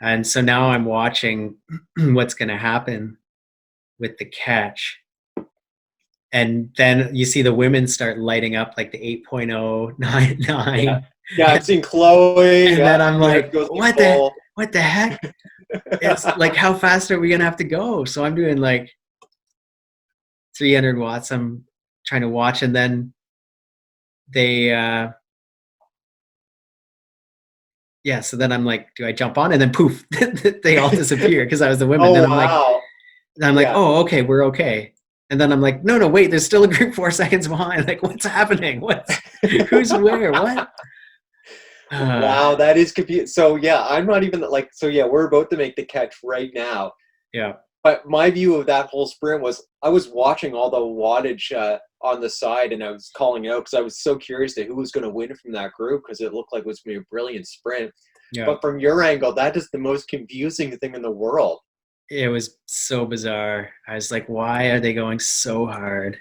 And so now I'm watching what's going to happen with the catch. And then you see the women start lighting up like the Yeah, 8.099. yeah. I've seen Chloe. And then Yeah, I'm there like, goes Nicole. what the heck? It's like, how fast are we going to have to go? So I'm doing like 300 watts. I'm trying to watch. And then they, so then I'm like, do I jump on? And then poof, they all disappear because I was the women. Oh wow. Then I'm like, Yeah. oh, okay, we're okay. And then I'm like, no, wait, there's still a group 4 seconds behind. Like, what's happening? Who's where? What? Wow, that is confusing. So yeah, I'm not even like so yeah, we're about to make the catch right now. Yeah. But my view of that whole sprint was I was watching all the wattage on the side and I was calling it out because I was so curious to who was going to win from that group because it looked like it was going to be a brilliant sprint. Yeah. But from your angle, that is the most confusing thing in the world. It was so bizarre. I was like, why are they going so hard?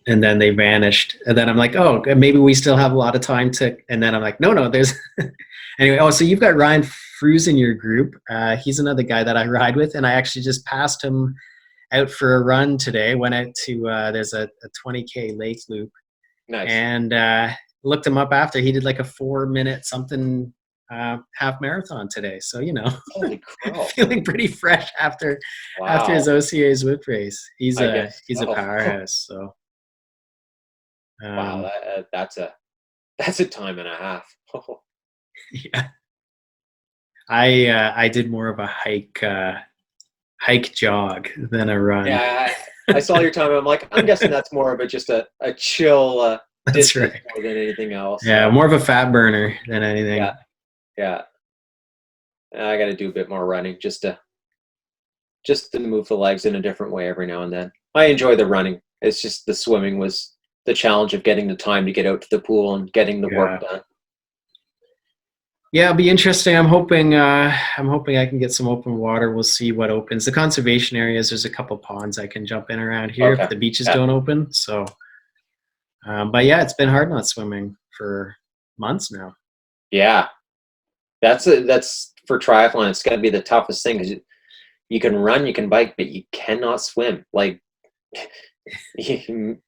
And then they vanished. And then I'm like, oh, maybe we still have a lot of time to. And then I'm like, no, there's. Anyway, so you've got Ryan Fruse in your group. He's another guy that I ride with. And I actually just passed him out for a run today. Went out to, there's a 20K lake loop. Nice. And looked him up after. He did like a 4-minute something half marathon today. So, Holy crow. feeling pretty fresh after his OCA Zwift race. He's a powerhouse. So. Wow, that's a time and a half. Yeah, I did more of a hike jog than a run. Yeah, I saw your time. I'm like, I'm guessing that's more of just a chill That's distance right. more than anything else. Yeah, more of a fat burner than anything. Yeah. I got to do a bit more running just to move the legs in a different way every now and then. I enjoy the running. It's just the swimming was the challenge of getting the time to get out to the pool and getting the work done. Yeah, it'll be interesting. I'm hoping I can get some open water. We'll see what opens. The conservation areas, there's a couple ponds I can jump in around here if the beaches don't open. So But yeah, it's been hard not swimming for months now. Yeah, that's for triathlon. It's got to be the toughest thing because you can run, you can bike, but you cannot swim. Like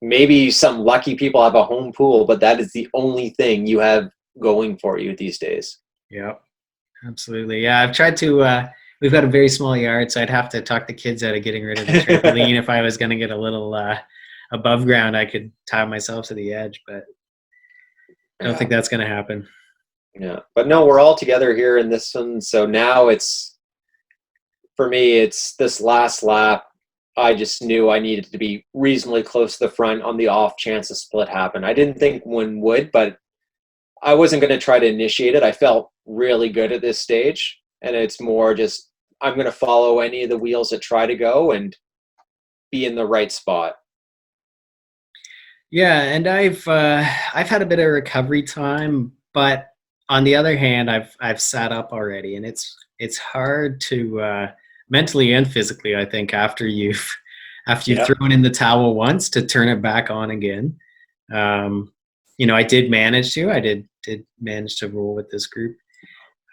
maybe some lucky people have a home pool, but that is the only thing you have going for you these days. Yeah, absolutely. Yeah, I've tried to. We've got a very small yard, so I'd have to talk the kids out of getting rid of the trampoline if I was going to get a little above ground. I could tie myself to the edge, but I don't think that's going to happen. Yeah, but no, we're all together here in this one. So now for me, it's this last lap. I just knew I needed to be reasonably close to the front on the off chance a split happened. I didn't think one would, but I wasn't going to try to initiate it. I felt really good at this stage, and it's more just I'm going to follow any of the wheels that try to go and be in the right spot. Yeah, and I've had a bit of recovery time, but on the other hand, I've sat up already, and it's hard to mentally and physically, I think, after you've thrown in the towel once to turn it back on again. I did manage to. I did manage to roll with this group,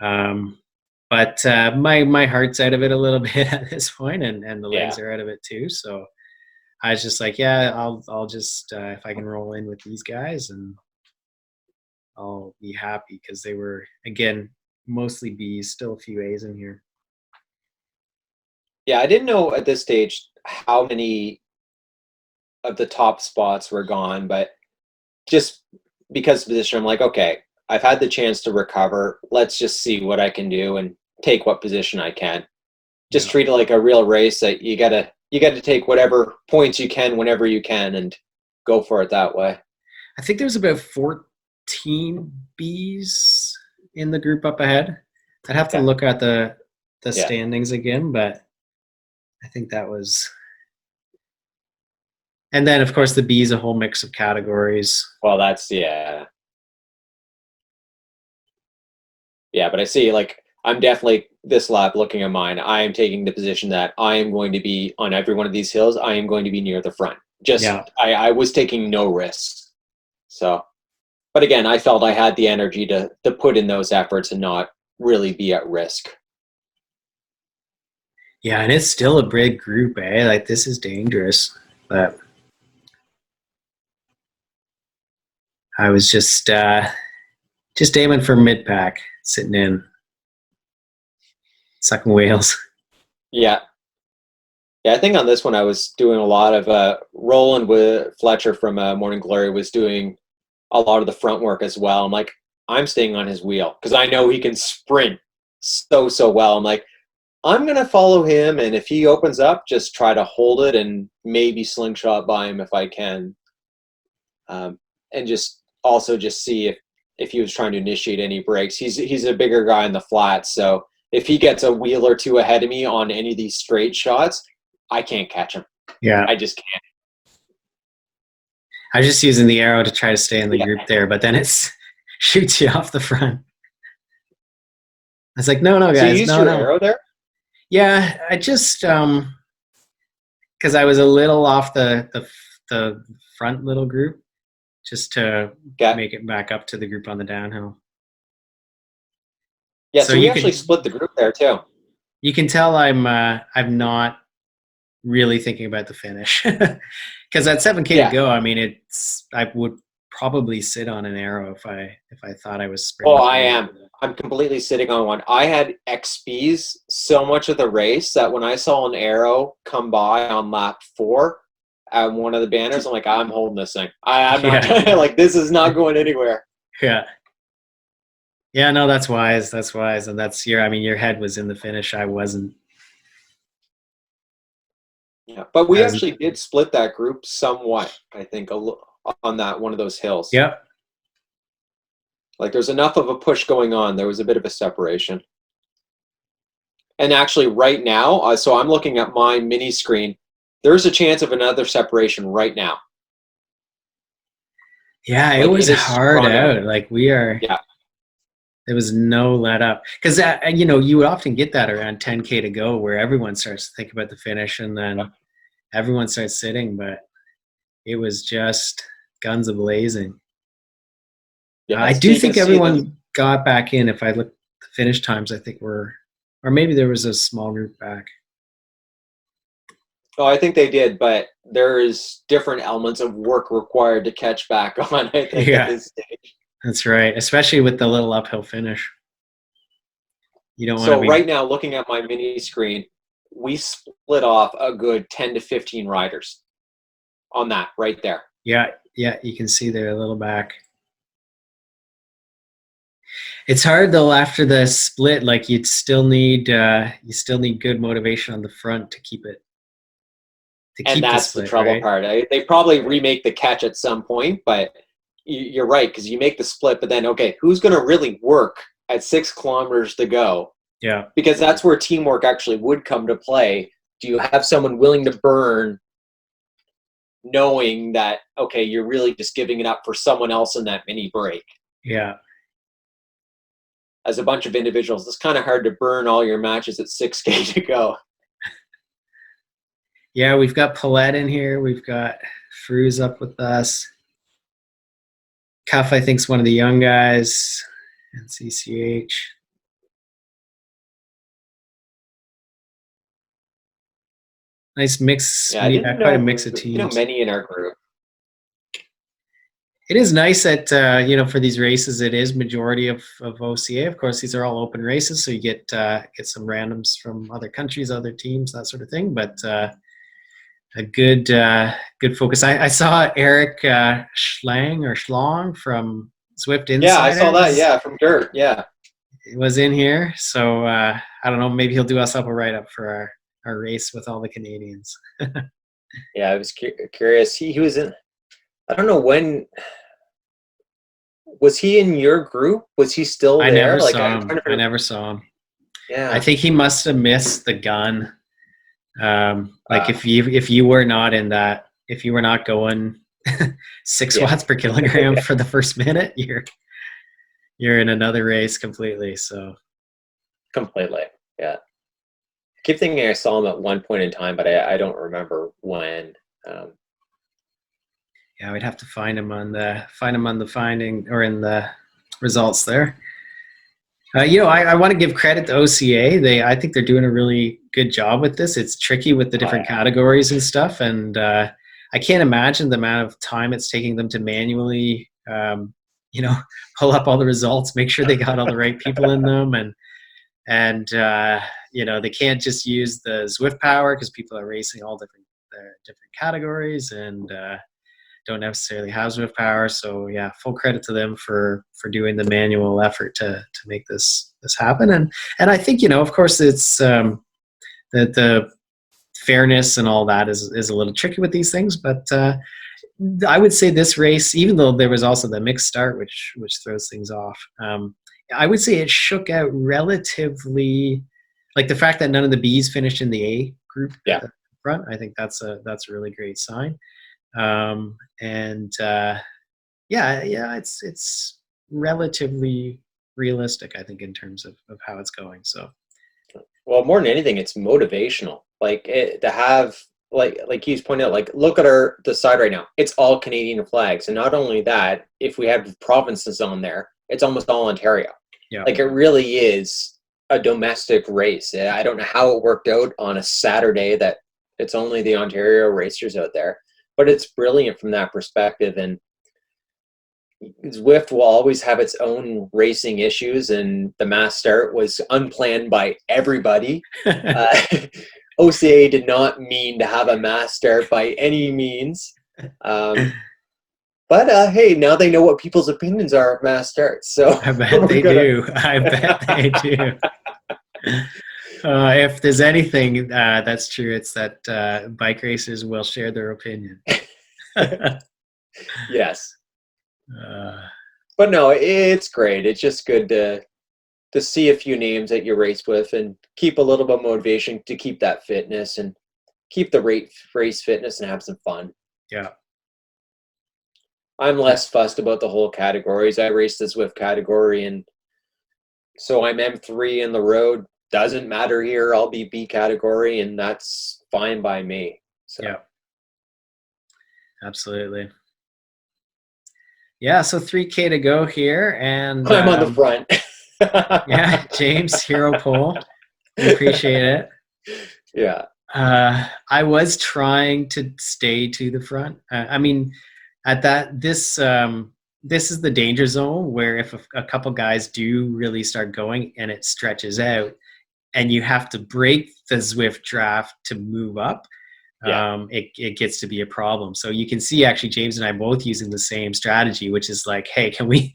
but my heart's out of it a little bit at this point, and the legs are out of it too. So I was just like, yeah, I'll just if I can roll in with these guys, and I'll be happy because they were, again, mostly B's, still a few A's in here. Yeah, I didn't know at this stage how many of the top spots were gone, but just because of position, I'm like, okay, I've had the chance to recover. Let's just see what I can do and take what position I can. Just treat it like a real race that you gotta take whatever points you can whenever you can and go for it that way. I think there's about 14 B's in the group up ahead. I'd have to look at the standings again, but I think that was. And then, of course, the B is a whole mix of categories. Well, that's yeah, but I see, like, I'm definitely this lap looking at mine. I am taking the position that I am going to be on every one of these hills. I am going to be near the front. I was taking no risks. So, but again, I felt I had the energy to put in those efforts and not really be at risk. Yeah, and it's still a big group, eh? Like, this is dangerous, but I was just aiming for mid-pack, sitting in, sucking whales. Yeah. I think on this one I was doing a lot of Roland with Fletcher from Morning Glory was doing a lot of the front work as well. I'm like, I'm staying on his wheel because I know he can sprint so well. I'm like, I'm going to follow him, and if he opens up, just try to hold it and maybe slingshot by him if I can. And just see if he was trying to initiate any breaks. He's a bigger guy in the flats, so if he gets a wheel or two ahead of me on any of these straight shots, I can't catch him. Yeah. I just can't. I was just using the arrow to try to stay in the group there, but then it shoots you off the front. I was like, no, guys. So you used your arrow there? Yeah, I just because I was a little off the front little group, just to make it back up to the group on the downhill. Yeah, so we actually split the group there too. You can tell I'm not really thinking about the finish because at 7K to go, I mean, I would probably sit on an arrow if I thought I was sprinting. Oh, I am. I'm completely sitting on one. I had XPs so much of the race that when I saw an arrow come by on lap 4 at one of the banners, I'm like, I'm holding this thing. I'm not like, this is not going anywhere. Yeah, no, that's wise. And that's your head was in the finish. I wasn't. Yeah, but we actually did split that group somewhat, I think, on that one of those hills. Yep. Like, there's enough of a push going on. There was a bit of a separation. And actually, right now, so I'm looking at my mini screen, there's a chance of another separation right now. Yeah, it was hard out. Like, we are. Yeah. There was no let up because you would often get that around 10K to go where everyone starts to think about the finish and then everyone starts sitting, but it was just guns a-blazing. I Yes. So do you can think see them. everyone got back in. If I look at the finish times, I think or maybe there was a small group back. Oh, I think they did, but there's different elements of work required to catch back on, I think, at Yeah, this stage. that's right. Especially with the little uphill finish. You don't want to So be. right now, looking at my mini screen, we split off a good 10 to 15 riders on that right there. Yeah, yeah. You can see there a little back. It's hard though after the split. Like you still need good motivation on the front to keep it And the that's the split, trouble right? part. They probably remake the catch at some point, but you're right, because you make the split, but then, okay, who's going to really work at 6 kilometers to go? Yeah, Because that's where teamwork actually would come to play. Do you have someone willing to burn, knowing that, okay, you're really just giving it up for someone else in that mini break? yeah, As a bunch of individuals, it's kind of hard to burn all your matches at 6K to go. yeah. We've got Paulette in here. We've got Fruz up with us. Cuff, I think, is one of the young guys. And CCH. Nice mix. Yeah, I didn't Quite a know, mix of teams. many in our group. It is nice that for these races, it is majority of OCA. Of course, these are all open races, so you get some randoms from other countries, other teams, that sort of thing. But a good focus. I saw Eric Schlong from Swift Yeah, I saw that. Insiders. Yeah, from Dirt. Yeah. Was in here, so I don't know. Maybe he'll do us up a write up for our race with all the Canadians. Yeah, I was curious. He was in. I don't know when. Was he in your group? Was he still I there? never Like saw I'm him. trying I to. never saw him. I Yeah. think he must have missed the gun. Like Uh, if you were not in that, if you were not going 6 yeah. watts per kilogram for the first minute, you're in another race completely. So Completely. Yeah. I keep thinking I saw him at one point in time, but I don't remember when. Um, yeah, we'd have to find him on the finding or in the results there. I want to give credit to OCA. I think they're doing a really good job with this. It's tricky with the different yeah. categories and stuff, and I can't imagine the amount of time it's taking them to manually, pull up all the results, make sure they got all the right people in them, and they can't just use the Zwift power because people are racing all different categories and don't necessarily have Zwift power. So yeah, full credit to them for doing the manual effort to make this happen. And I think of course it's that the fairness and all that is a little tricky with these things, but I would say this race, even though there was also the mixed start, which throws things off, I would say it shook out relatively. Like the fact that none of the Bs finished in the A group at Yeah. the front, I think that's a really great sign. And yeah, it's relatively realistic, I think, in terms of how it's going. So Well, more than anything, it's motivational. Like to have, like he's pointed out, like look at the side right now. It's all Canadian flags, and not only that, if we have provinces on there, it's almost all Ontario. yeah, Like it really is a domestic race. I don't know how it worked out on a Saturday that it's only the Ontario racers out there, but it's brilliant from that perspective. And Zwift will always have its own racing issues, and the mass start was unplanned by everybody. Uh, OCA did not mean to have a mass start by any means. But hey, now they know what people's opinions are of mass starts. So I bet we're they gonna. do. I bet they do. If there's anything that's true, it's that bike racers will share their opinion. Yes, uh, but no, it's great. It's just good to see a few names that you race with and keep a little bit of motivation to keep that fitness and keep the race fitness and have some fun. yeah. I'm less fussed about the whole categories. I race the Zwift category, and so I'm M3 in the road. Doesn't matter here. I'll be B category, and that's fine by me. So. Yeah. Absolutely. Yeah, so 3K to go here, and I'm on the front. yeah, James, hero pole. We appreciate it. Yeah. I was trying to stay to the front. I mean, at that this is the danger zone where if a couple guys do really start going and it stretches out, and you have to break the Zwift draft to move up, Yeah. it gets to be a problem. So you can see actually James and I both using the same strategy, which is like, hey, can we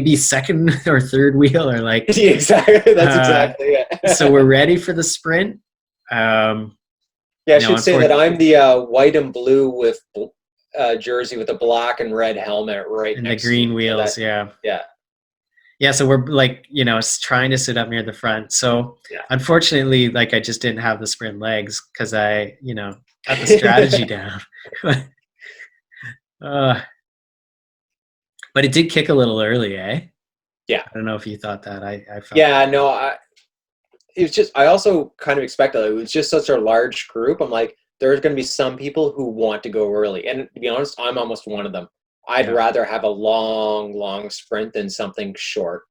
be second or third wheel, or like Exactly. That's uh, exactly it. so we're ready for the sprint. Um, Yeah, I should say that Unfortunately, I'm the white and blue with jersey with a black and red helmet right and the next to me. green So that, wheels, yeah. yeah, Yeah, so we're like, trying to sit up near the front. So unfortunately, like I just didn't have the sprint legs because I, got the strategy yeah. down. uh, but it did kick a little early, eh? Yeah. I don't know if you thought that. I felt Yeah, no, it was just, I also kind of expected it. It was just such a large group. I'm like, there's going to be some people who want to go early. And to be honest, I'm almost one of them. I'd yeah, rather have a long sprint than something short.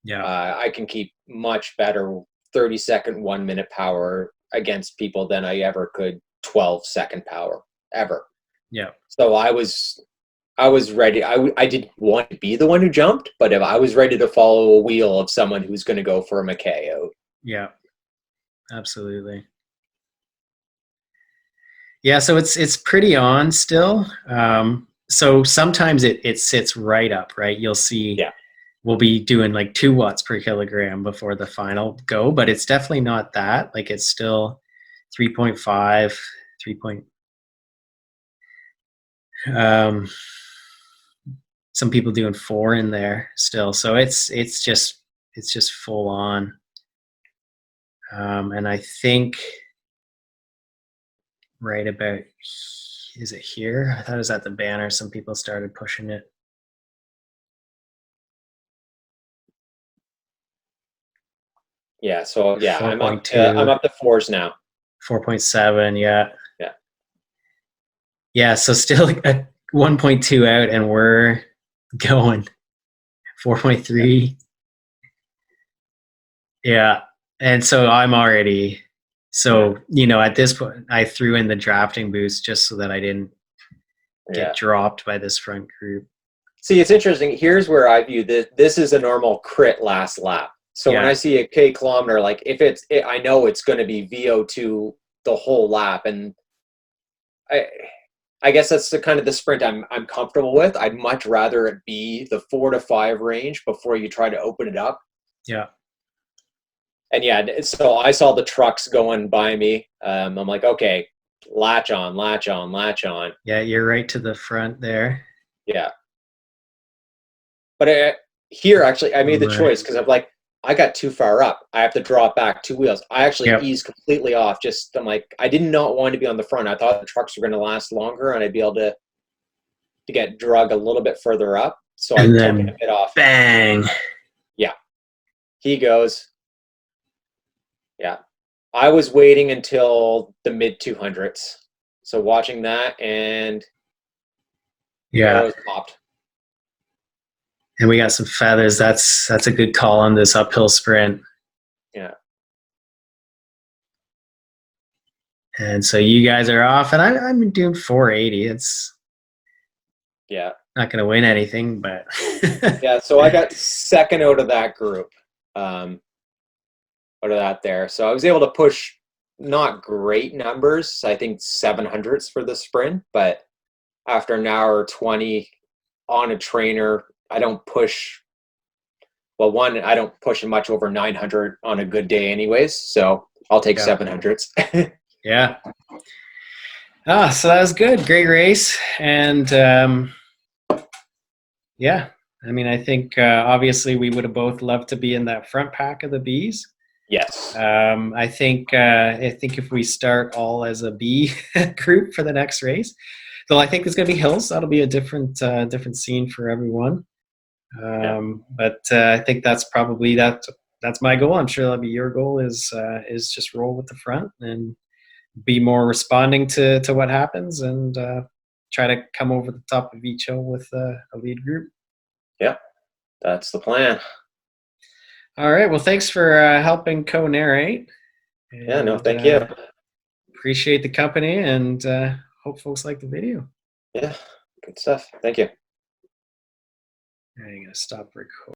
yeah, I can keep much better 30-second, 1 minute power against people than I ever could 12-second power ever. yeah, So I was ready. I didn't want to be the one who jumped, but if I was ready to follow a wheel of someone who's going to go for a McKay out. yeah, absolutely. Yeah, so it's pretty on still. So sometimes it sits right up, right? You'll see Yeah. we'll be doing like 2 watts per kilogram before the final go, but it's definitely not that. Like it's still 3.5, 3 point. Um, some people doing 4 in there still. So it's just full on. And I think right about, is it here? I thought it was at the banner. Some people started pushing it. Yeah. So yeah, I'm 4.2, up to fours now. 4.7, yeah. Yeah. Yeah, so still a 1.2 out, and we're going 4.3. Yeah. And so I'm already, Yeah. at this point, I threw in the drafting boost just so that I didn't get Yeah. dropped by this front group. See, it's interesting. Here's where I view this. This is a normal crit last lap. So when I Yeah. see a K kilometer, like if I know it's going to be VO2 the whole lap, and I, I guess that's the kind of the sprint I'm comfortable with. I'd much rather it be the 4 to 5 range before you try to open it up. Yeah. And yeah, so I saw the trucks going by me. I'm like, okay, latch on, latch on, latch on. Yeah. You're right to the front there. Yeah. But here, actually, I made the Right. choice because I'm like, I got too far up. I have to drop back 2 wheels. I actually Yep. eased completely off. Just I'm like, I did not want to be on the front. I thought the trucks were going to last longer and I'd be able to get drug a little bit further up. So I And took it a then bit off. bang. Yeah, he goes. Yeah, I was waiting until the mid 200s. So watching that and Yeah. arrows popped. And we got some feathers. That's a good call on this uphill sprint. Yeah. And so you guys are off, and I'm doing 480. It's Yeah. not going to win anything, but Yeah. So I got second out of that group. Out of that there. So I was able to push not great numbers. I think 700s for the sprint, but after an hour 20 on a trainer, I don't push. Well, one, I don't push much over 900 on a good day, anyways. So I'll take yeah. 700s. Yeah. So that was good. Great race. And yeah, I mean, I think obviously we would have both loved to be in that front pack of the Bs. Yes. I think if we start all as a B group for the next race, though I think there's going to be hills. That'll be a different scene for everyone. Yeah. But I think that's probably that's my goal. I'm sure that'll be your goal is just roll with the front and be more responding to what happens and try to come over the top of each hill with a lead group. Yep, that's the plan. All right. Well, thanks for helping co-narrate, Yeah, no, and thank you. appreciate the company, and hope folks like the video. Yeah, good stuff. Thank you. I'm gonna stop recording.